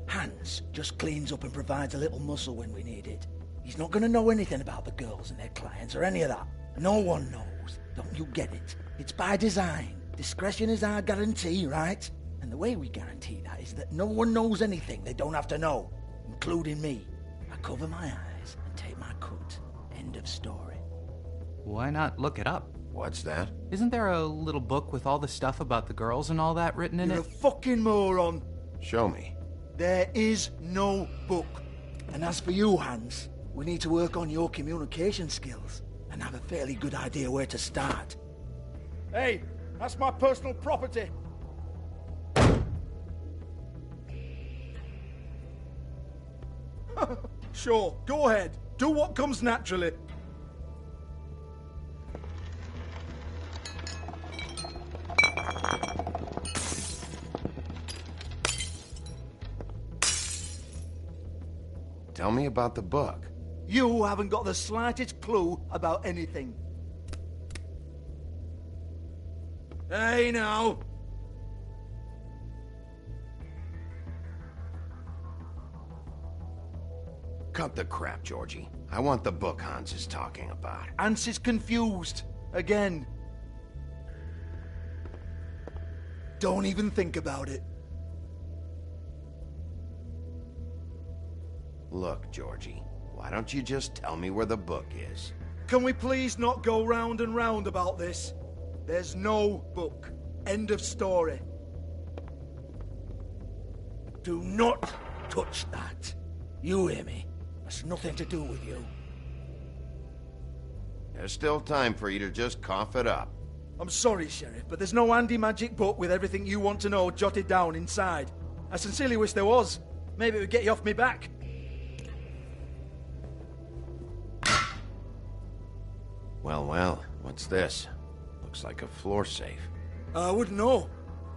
Hans just cleans up and provides a little muscle when we need it. He's not gonna know anything about the girls and their clients or any of that. No one knows. Don't you get it? It's by design. Discretion is our guarantee, right? And the way we guarantee that is that no one knows anything they don't have to know, including me. I cover my eyes and take my cut. End of story. Why not look it up? What's that? Isn't there a little book with all the stuff about the girls and all that written in You're it? a fucking moron. Show me. There is no book. And as for you, Hans, we need to work on your communication skills and have a fairly good idea where to start. Hey, that's my personal property. Sure, go ahead. Do what comes naturally. Tell me about the book. You haven't got the slightest clue about anything. Hey, now. Cut the crap, Georgie. I want the book Hans is talking about. Hans is confused. Again. Don't even think about it. Look, Georgie, why don't you just tell me where the book is? Can we please not go round and round about this? There's no book. End of story. Do not touch that. You hear me? That's nothing to do with you. There's still time for you to just cough it up. I'm sorry, Sheriff, but there's no handy magic book with everything you want to know jotted down inside. I sincerely wish there was. Maybe it would get you off me back. Well, what's this? Looks like a floor safe. I wouldn't know.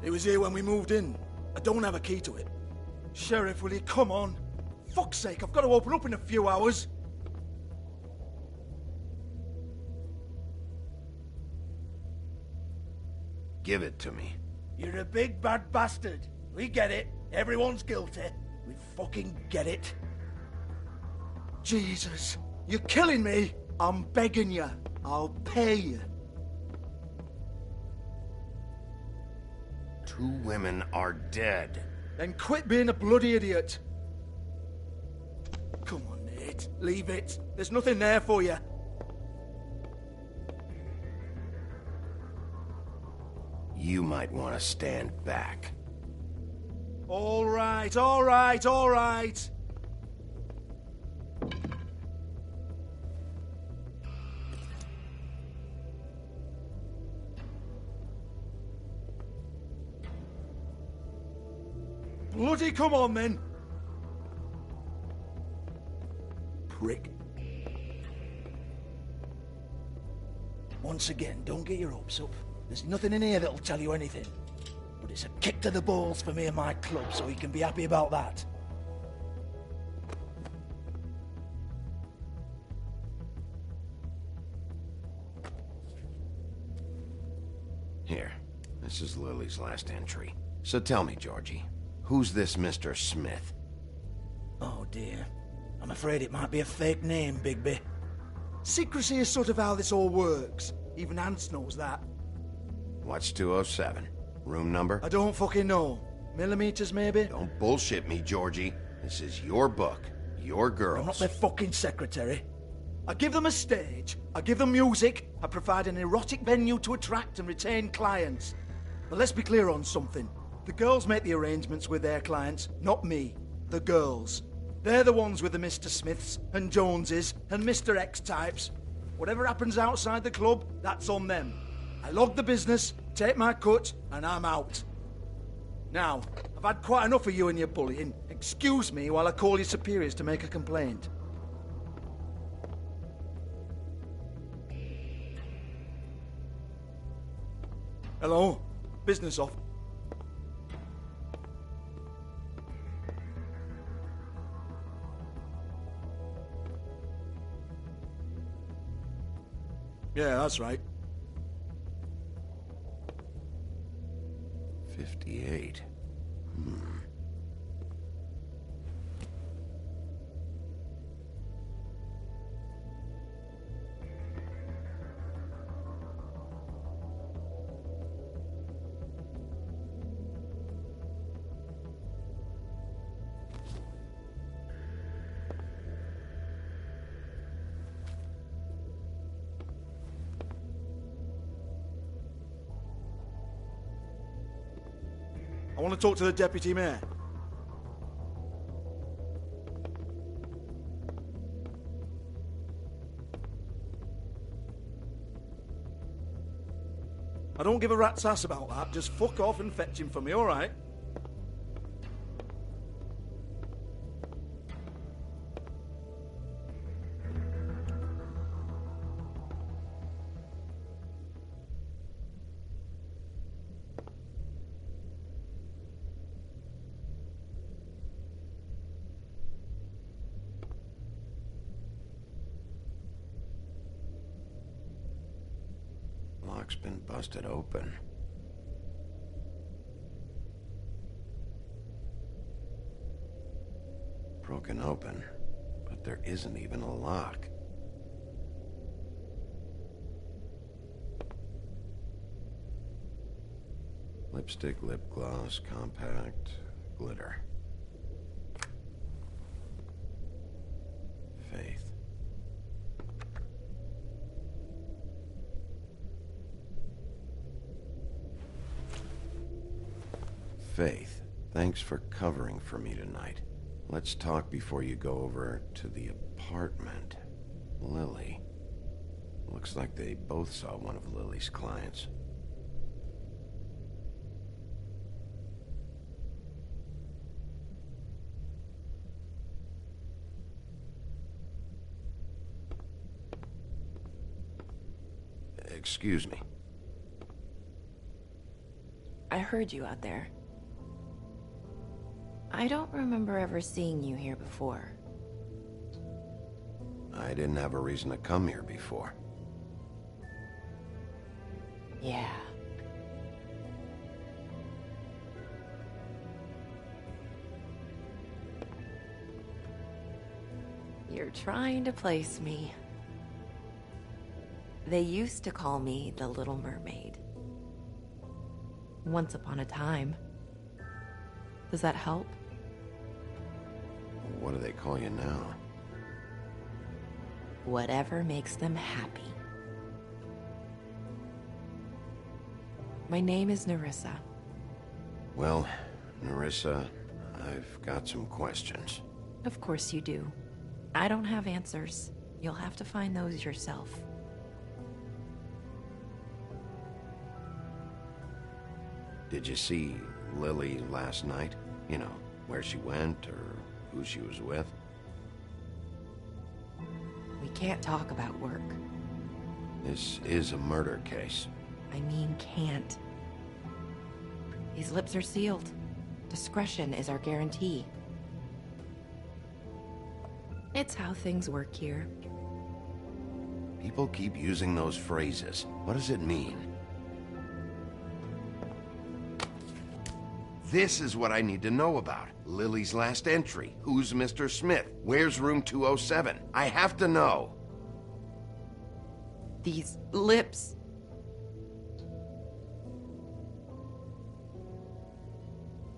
It was here when we moved in. I don't have a key to it. Sheriff, will you come on? Fuck's sake, I've got to open up in a few hours. Give it to me. You're a big bad bastard. We get it. Everyone's guilty. We fucking get it. Jesus, you're killing me. I'm begging you. I'll pay you. 2 women are dead. Then quit being a bloody idiot. Come on, Nate. Leave it. There's nothing there for you. You might want to stand back. All right, all right, all right. Bloody come on, then. Prick. Once again, don't get your hopes up. There's nothing in here that'll tell you anything. But it's a kick to the balls for me and my club, so you can be happy about that. Here, this is Lily's last entry. So tell me, Georgie, who's this Mr. Smith? Oh dear. I'm afraid it might be a fake name, Bigby. Secrecy is sort of how this all works. Even Hans knows that. What's 207? Room number? I don't fucking know. Millimeters, maybe? Don't bullshit me, Georgie. This is your book. Your girls. I'm not their fucking secretary. I give them a stage. I give them music. I provide an erotic venue to attract and retain clients. But let's be clear on something. The girls make the arrangements with their clients, not me. The girls. They're the ones with the Mr. Smiths and Joneses and Mr. X types. Whatever happens outside the club, that's on them. I log the business, take my cut, and I'm out. Now, I've had quite enough of you and your bullying. Excuse me while I call your superiors to make a complaint. Hello? Business off. Yeah, that's right. 58. I want to talk to the deputy mayor. I don't give a rat's ass about that. Just fuck off and fetch him for me, alright? Lock's been busted open. Broken open, but there isn't even a lock. Lipstick, lip gloss, compact, glitter. Faith. Faith, thanks for covering for me tonight. Let's talk before you go over to the apartment. Lily. Looks like they both saw one of Lily's clients. Excuse me. I heard you out there. I don't remember ever seeing you here before. I didn't have a reason to come here before. Yeah. You're trying to place me. They used to call me the Little Mermaid. Once upon a time. Does that help? What do they call you now? Whatever makes them happy. My name is Nerissa. Well, Nerissa, I've got some questions. Of course you do. I don't have answers. You'll have to find those yourself. Did you see Lily last night? You know, where she went or who she was with? We can't talk about work. This is a murder case. I mean can't. These lips are sealed. Discretion is our guarantee. It's how things work here. People keep using those phrases. What does it mean? This is what I need to know about. Lily's last entry. Who's Mr. Smith? Where's room 207? I have to know. These lips.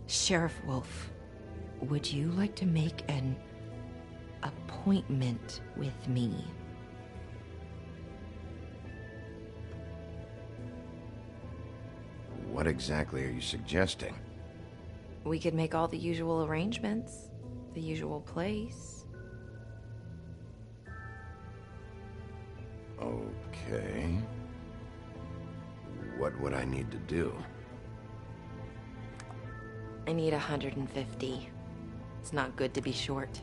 Sheriff Wolf, would you like to make an appointment with me? What exactly are you suggesting? We could make all the usual arrangements. The usual place. Okay. What would I need to do? I need 150. It's not good to be short.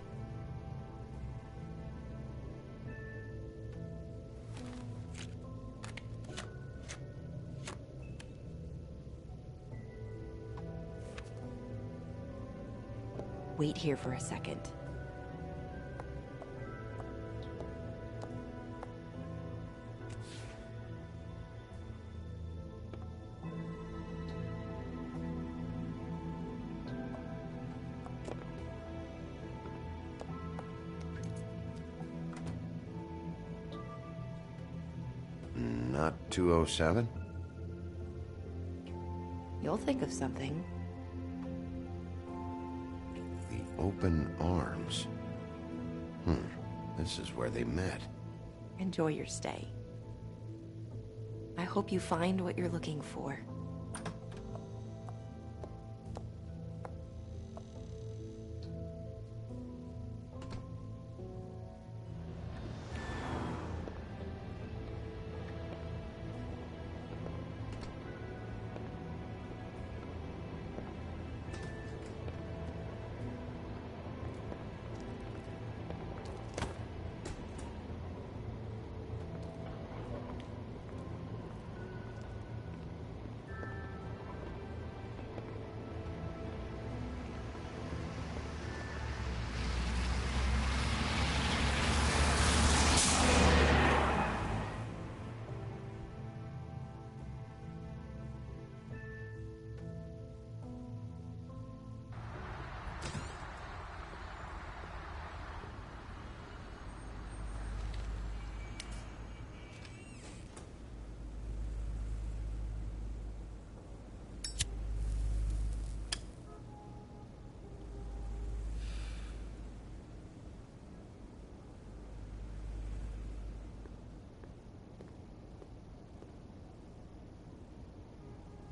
Wait here for a second. Not 207? You'll think of something. The Open Arms. This is where they met. Enjoy your stay. I hope you find what you're looking for.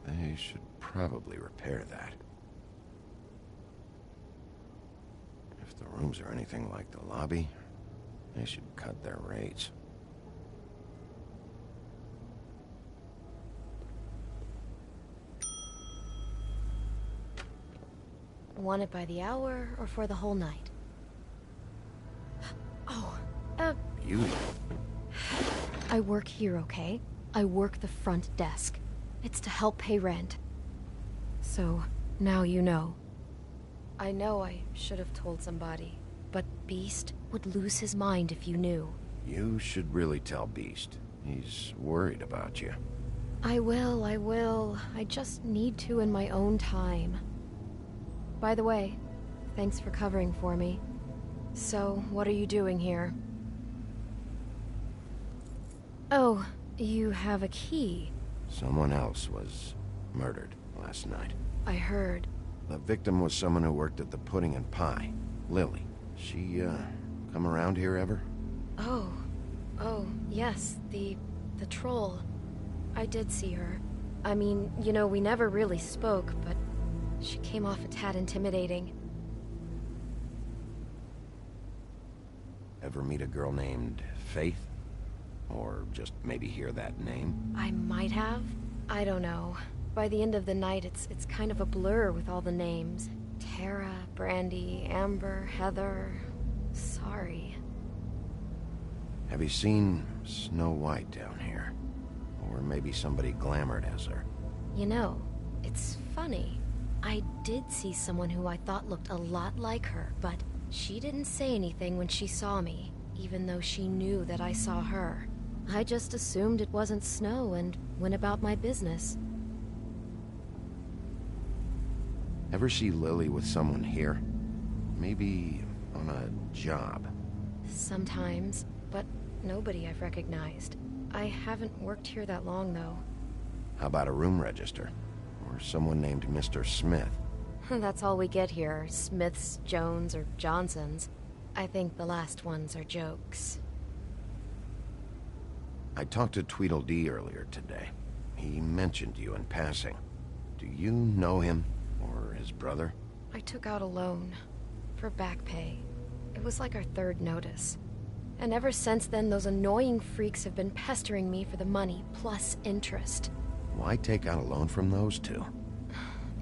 They should probably repair that. If the rooms are anything like the lobby, they should cut their rates. Want it by the hour or for the whole night? Oh, Beauty. I work here, okay? I work the front desk. It's to help pay rent. So, now you know. I know I should have told somebody, but Beast would lose his mind if you knew. You should really tell Beast. He's worried about you. I will. I just need to in my own time. By the way, thanks for covering for me. So, what are you doing here? Oh, you have a key. Someone else was murdered last night. I heard. The victim was someone who worked at the Pudding and Pie. Lily. She, come around here ever? Oh, yes, the troll. I did see her. I mean, you know, we never really spoke, but she came off a tad intimidating. Ever meet a girl named Faith? Or just maybe hear that name? I might have. I don't know. By the end of the night, it's kind of a blur with all the names. Tara, Brandy, Amber, Heather... Sorry. Have you seen Snow White down here? Or maybe somebody glamored as her? You know, it's funny. I did see someone who I thought looked a lot like her, but she didn't say anything when she saw me, even though she knew that I saw her. I just assumed it wasn't Snow and went about my business. Ever see Lily with someone here? Maybe on a job? Sometimes, but nobody I've recognized. I haven't worked here that long, though. How about a room register? Or someone named Mr. Smith? That's all we get here, Smiths, Jones, or Johnsons. I think the last ones are jokes. I talked to Tweedledee earlier today. He mentioned you in passing. Do you know him? Or his brother? I took out a loan. For back pay. It was like our third notice. And ever since then, those annoying freaks have been pestering me for the money, plus interest. Why take out a loan from those two?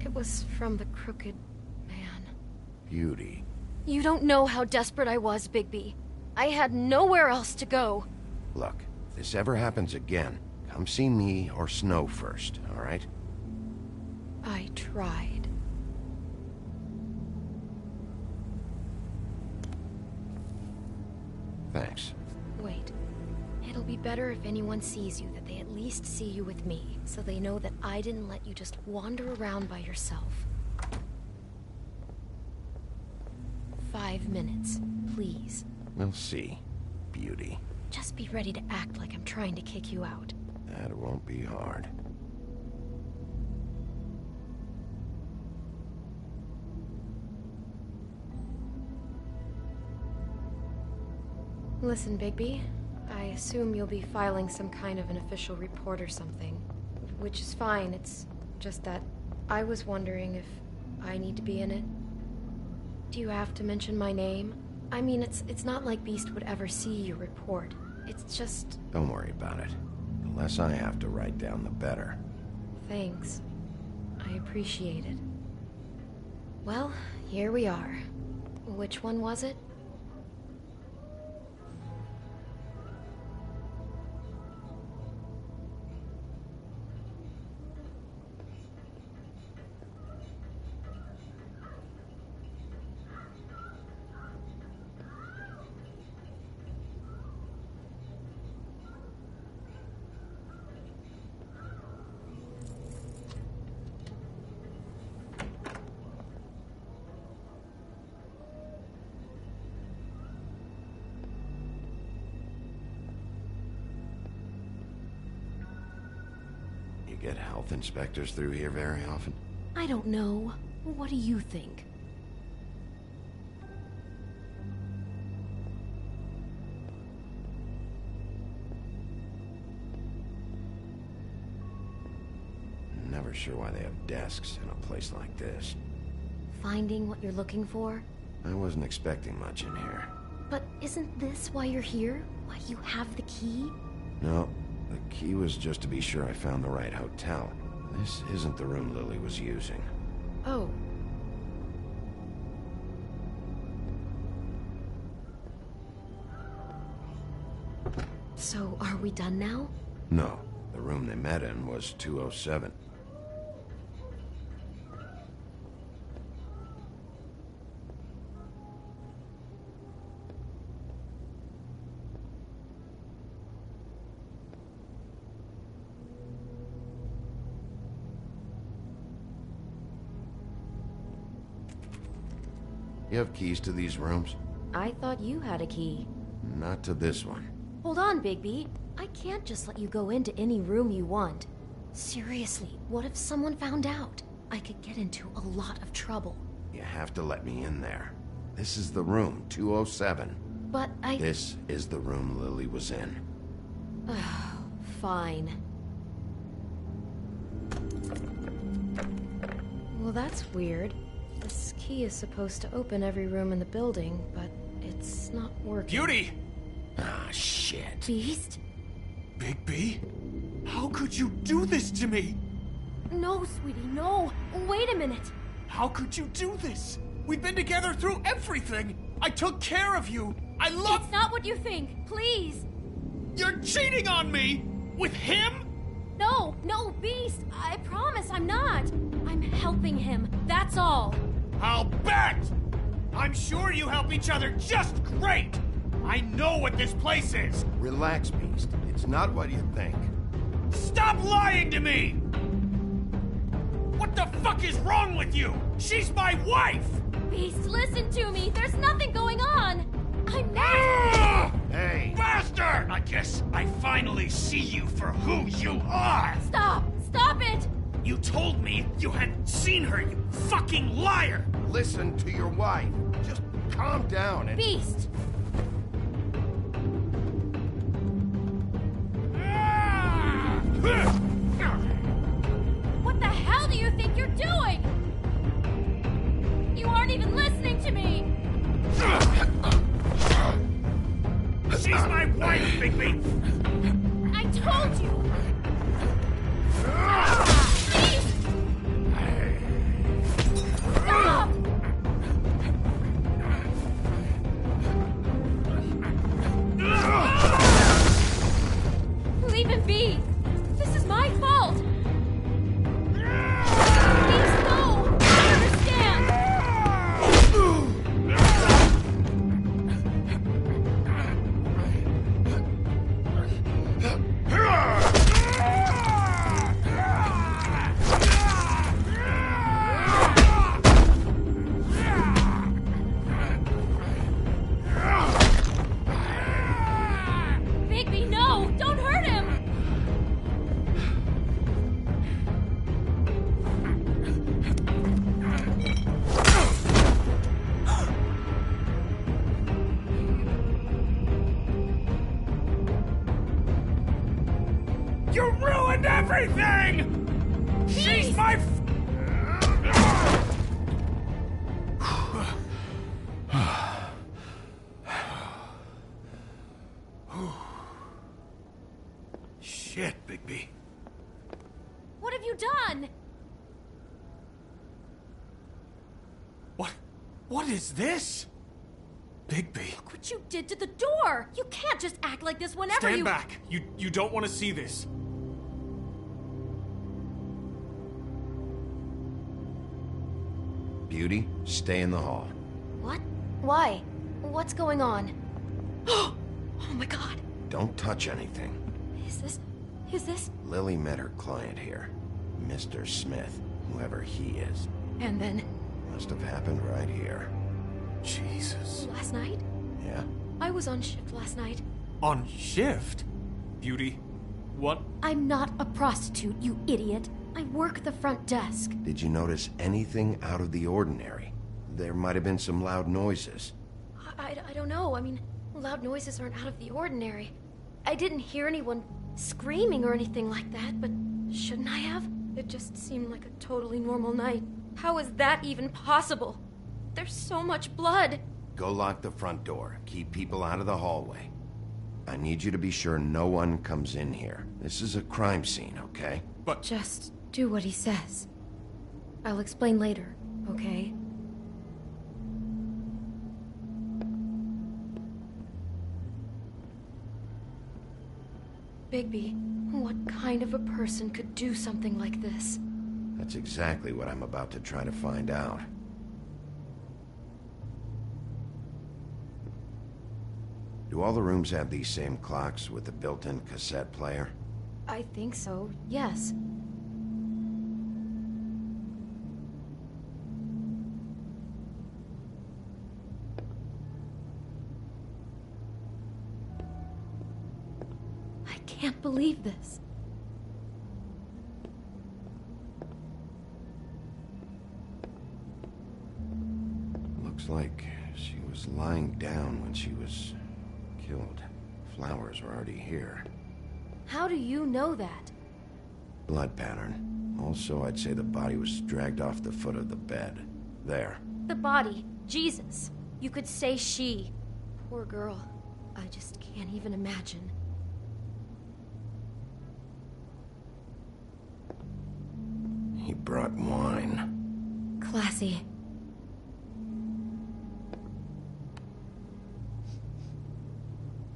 It was from the crooked man. Beauty. You don't know how desperate I was, Bigby. I had nowhere else to go. Look, if this ever happens again, come see me or Snow first, all right? I tried. Thanks. Wait. It'll be better if anyone sees you that they at least see you with me, so they know that I didn't let you just wander around by yourself. 5 minutes, please. We'll see, Beauty. Just be ready to act like I'm trying to kick you out. That won't be hard. Listen, Bigby. I assume you'll be filing some kind of an official report or something. Which is fine, it's just that I was wondering if I need to be in it. Do you have to mention my name? I mean, it's not like Beast would ever see your report. It's just... Don't worry about it. The less I have to write down, the better. Thanks. I appreciate it. Well, here we are. Which one was it? You get health inspectors through here very often? I don't know. What do you think? Never sure why they have desks in a place like this. Finding what you're looking for? I wasn't expecting much in here. But isn't this why you're here? Why you have the key? No, the key was just to be sure I found the right hotel. This isn't the room Lily was using. Oh. So, are we done now? No, the room they met in was 207. You have keys to these rooms? I thought you had a key. Not to this one. Hold on, Bigby. I can't just let you go into any room you want. Seriously, what if someone found out? I could get into a lot of trouble. You have to let me in there. This is the room, 207. But I... This is the room Lily was in. Fine. Well, that's weird. This key is supposed to open every room in the building, but it's not working. Beauty! Ah, shit. Beast? Bigby? How could you do this to me? No, sweetie, no. Wait a minute. How could you do this? We've been together through everything. I took care of you. I love... It's not what you think. Please. You're cheating on me! With him? No, Beast. I promise I'm not. I'm helping him. That's all. I'll bet! I'm sure you help each other just great! I know what this place is! Relax, Beast. It's not what you think. Stop lying to me! What the fuck is wrong with you? She's my wife! Beast, listen to me. There's nothing going on. I'm not... Hey! Bastard! I guess I finally see you for who you are! Stop! Stop it! You told me you had seen her, you fucking liar! Listen to your wife. Just calm down and... Beast! What the hell do you think you're doing? You aren't even listening to me! She's my wife, Bigby! I told you! Beast! Stop! Leave him be! This is my fault! Beast, no! I understand! everything! She's my Shit, Bigby. What have you done? What is this? Bigby. Look what you did to the door! You can't just act like this whenever Stand you- back. You don't want to see this. Beauty, stay in the hall. What? Why? What's going on? Oh my god. Don't touch anything. Is this? Lily met her client here. Mr. Smith, whoever he is. And then? Must have happened right here. Jesus. Last night? Yeah? I was on shift last night. On shift? Beauty, what? I'm not a prostitute, you idiot. I work the front desk. Did you notice anything out of the ordinary? There might have been some loud noises. I don't know. I mean, loud noises aren't out of the ordinary. I didn't hear anyone screaming or anything like that, but shouldn't I have? It just seemed like a totally normal night. How is that even possible? There's so much blood. Go lock the front door. Keep people out of the hallway. I need you to be sure no one comes in here. This is a crime scene, okay? But just do what he says. I'll explain later, okay? Bigby, what kind of a person could do something like this? That's exactly what I'm about to try to find out. Do all the rooms have these same clocks with the built-in cassette player? I think so, yes. I can't believe this. Looks like she was lying down when she was killed. Flowers were already here. How do you know that? Blood pattern. Also, I'd say the body was dragged off the foot of the bed. There. The body. Jesus. You could say she. Poor girl. I just can't even imagine. He brought wine. Classy.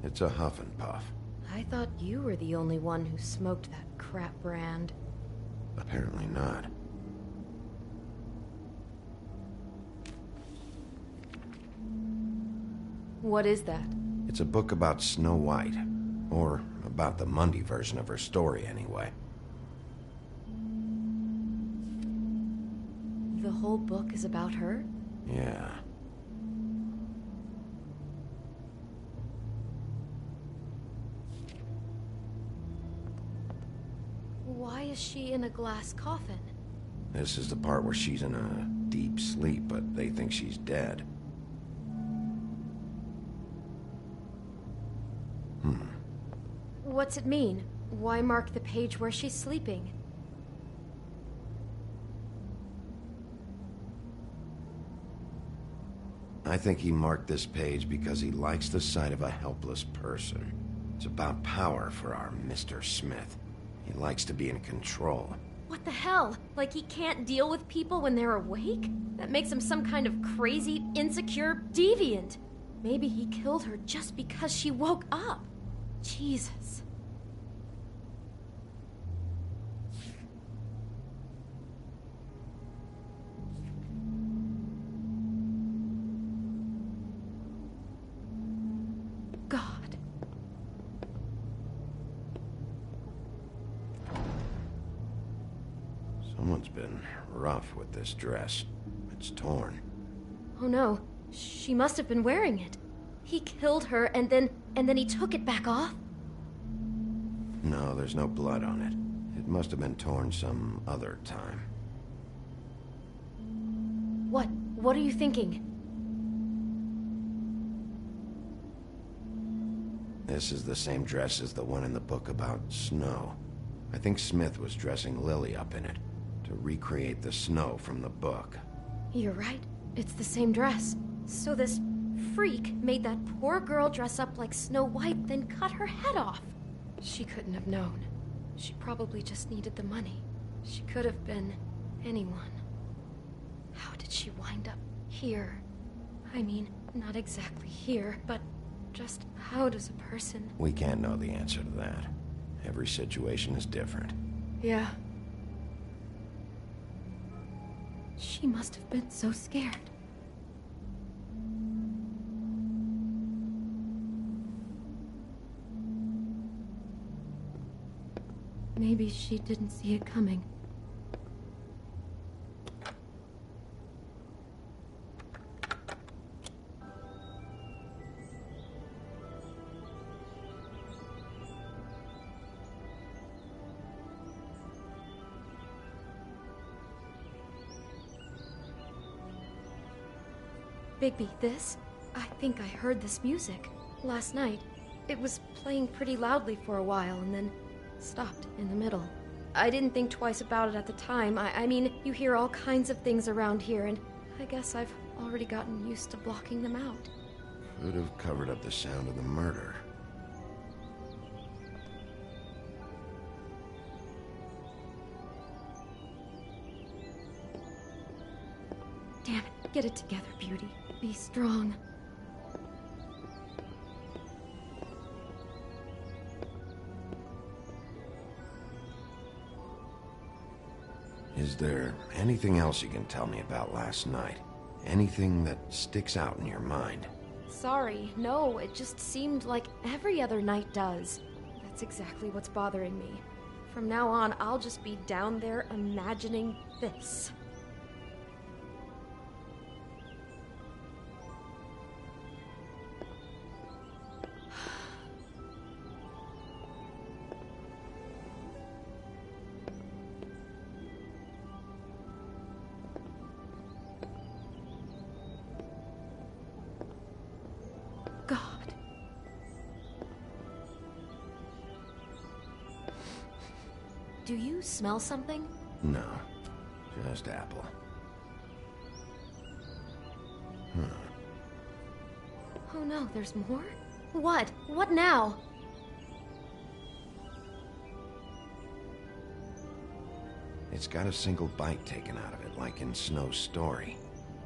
It's a huff and puff. I thought you were the only one who smoked that crap brand. Apparently not. What is that? It's a book about Snow White. Or about the Mundy version of her story, anyway. The whole book is about her? Yeah. Why is she in a glass coffin? This is the part where she's in a deep sleep, but they think she's dead. What's it mean? Why mark the page where she's sleeping? I think he marked this page because he likes the sight of a helpless person. It's about power for our Mr. Smith. He likes to be in control. What the hell? Like he can't deal with people when they're awake? That makes him some kind of crazy, insecure deviant. Maybe he killed her just because she woke up. Jesus. God. Someone's been rough with this dress. It's torn. Oh no, she must have been wearing it. He killed her and then he took it back off? No, there's no blood on it. It must have been torn some other time. What are you thinking? This is the same dress as the one in the book about Snow. I think Smith was dressing Lily up in it to recreate the snow from the book. You're right. It's the same dress. So this freak made that poor girl dress up like Snow White, then cut her head off. She couldn't have known. She probably just needed the money. She could have been anyone. How did she wind up here? I mean, not exactly here, but just how does a person... We can't know the answer to that. Every situation is different. Yeah. She must have been so scared. Maybe she didn't see it coming. Bigby, this? I think I heard this music. Last night. It was playing pretty loudly for a while and then stopped in the middle. I didn't think twice about it at the time. I mean, you hear all kinds of things around here, and I guess I've already gotten used to blocking them out. Could have covered up the sound of the murder. Damn it, get it together, Beauty. Be strong. Is there anything else you can tell me about last night? Anything that sticks out in your mind? Sorry, no, it just seemed like every other night does. That's exactly what's bothering me. From now on, I'll just be down there imagining this. Do you smell something? No, just apple. Oh no, there's more? What? What now? It's got a single bite taken out of it, like in Snow's story.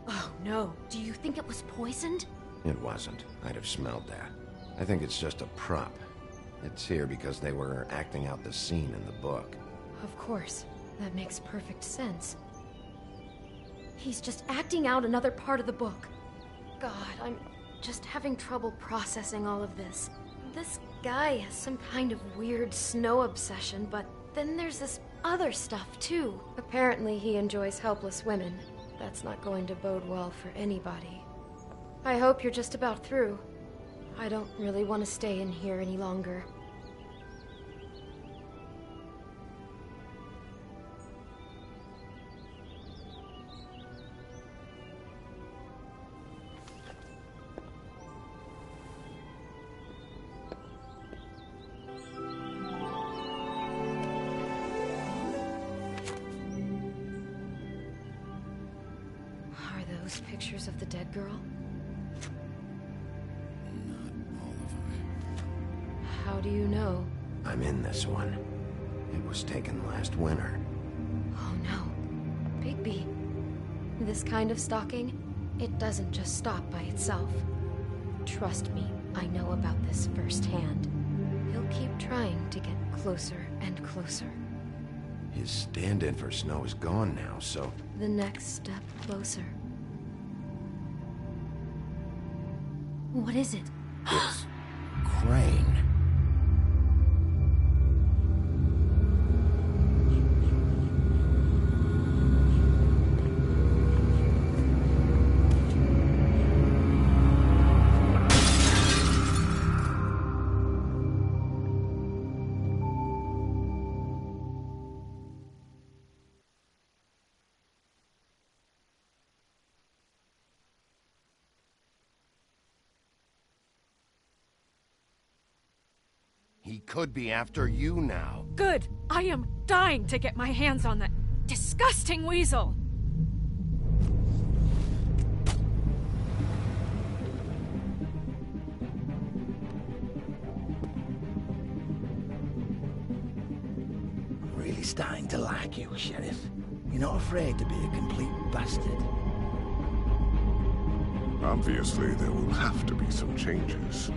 Oh no, do you think it was poisoned? It wasn't. I'd have smelled that. I think it's just a prop. It's here because they were acting out the scene in the book. Of course. That makes perfect sense. He's just acting out another part of the book. God, I'm just having trouble processing all of this. This guy has some kind of weird snow obsession, but then there's this other stuff too. Apparently he enjoys helpless women. That's not going to bode well for anybody. I hope you're just about through. I don't really want to stay in here any longer. Pictures of the dead girl? Not all of them. How do you know? I'm in this one. It was taken last winter. Oh no. Bigby. This kind of stalking, it doesn't just stop by itself. Trust me, I know about this firsthand. He'll keep trying to get closer and closer. His stand-in for Snow is gone now, so... The next step closer. What is it? It's Crane. He could be after you now. Good. I am dying to get my hands on that disgusting weasel. I'm really starting to like you, Sheriff. You're not afraid to be a complete bastard. Obviously, there will have to be some changes.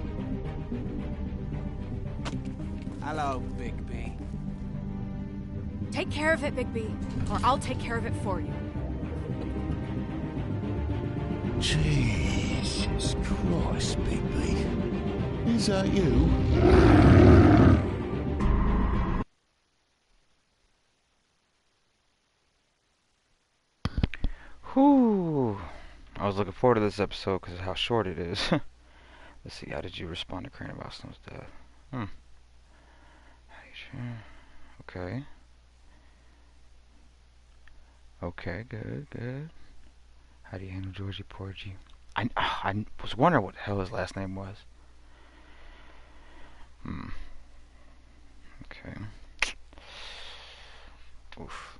Hello, Bigby. Take care of it, Bigby, or I'll take care of it for you. Jesus Christ, Bigby. Is that you? Whew. I was looking forward to this episode because of how short it is. Let's see, how did you respond to Crane about Snow's death? Okay. Okay, good, good. How do you handle Georgie Porgy? I was wondering what the hell his last name was. Okay. Oof.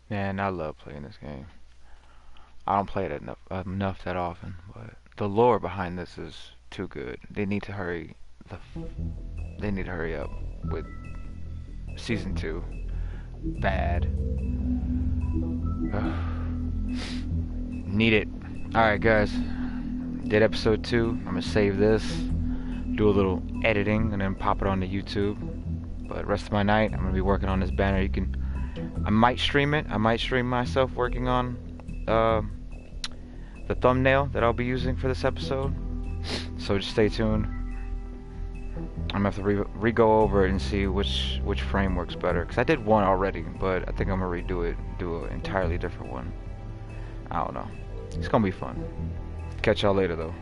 Man, I love playing this game. I don't play it enough that often, but the lore behind this is too good. They need to hurry. They need to hurry up with season 2. Bad. Need it. All right, guys. Did episode 2. I'm gonna save this, do a little editing, and then pop it on to YouTube. But rest of my night, I'm gonna be working on this banner. I might stream it. I might stream myself working on the thumbnail that I'll be using for this episode. So just stay tuned. I'm gonna have to re-go over it and see which frame works better. Cause I did one already, but I think I'm gonna redo it, do an entirely different one. I don't know. It's gonna be fun. Catch y'all later though.